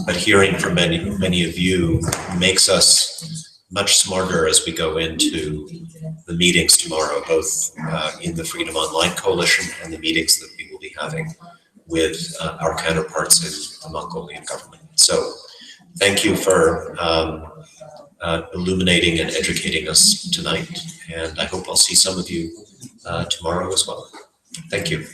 but hearing from many of you makes us much smarter as we go into the meetings tomorrow, both in the Freedom Online Coalition and the meetings that we will be having with our counterparts in the Mongolian government. So thank you for illuminating and educating us tonight, and I hope I'll see some of you tomorrow as well. Thank you.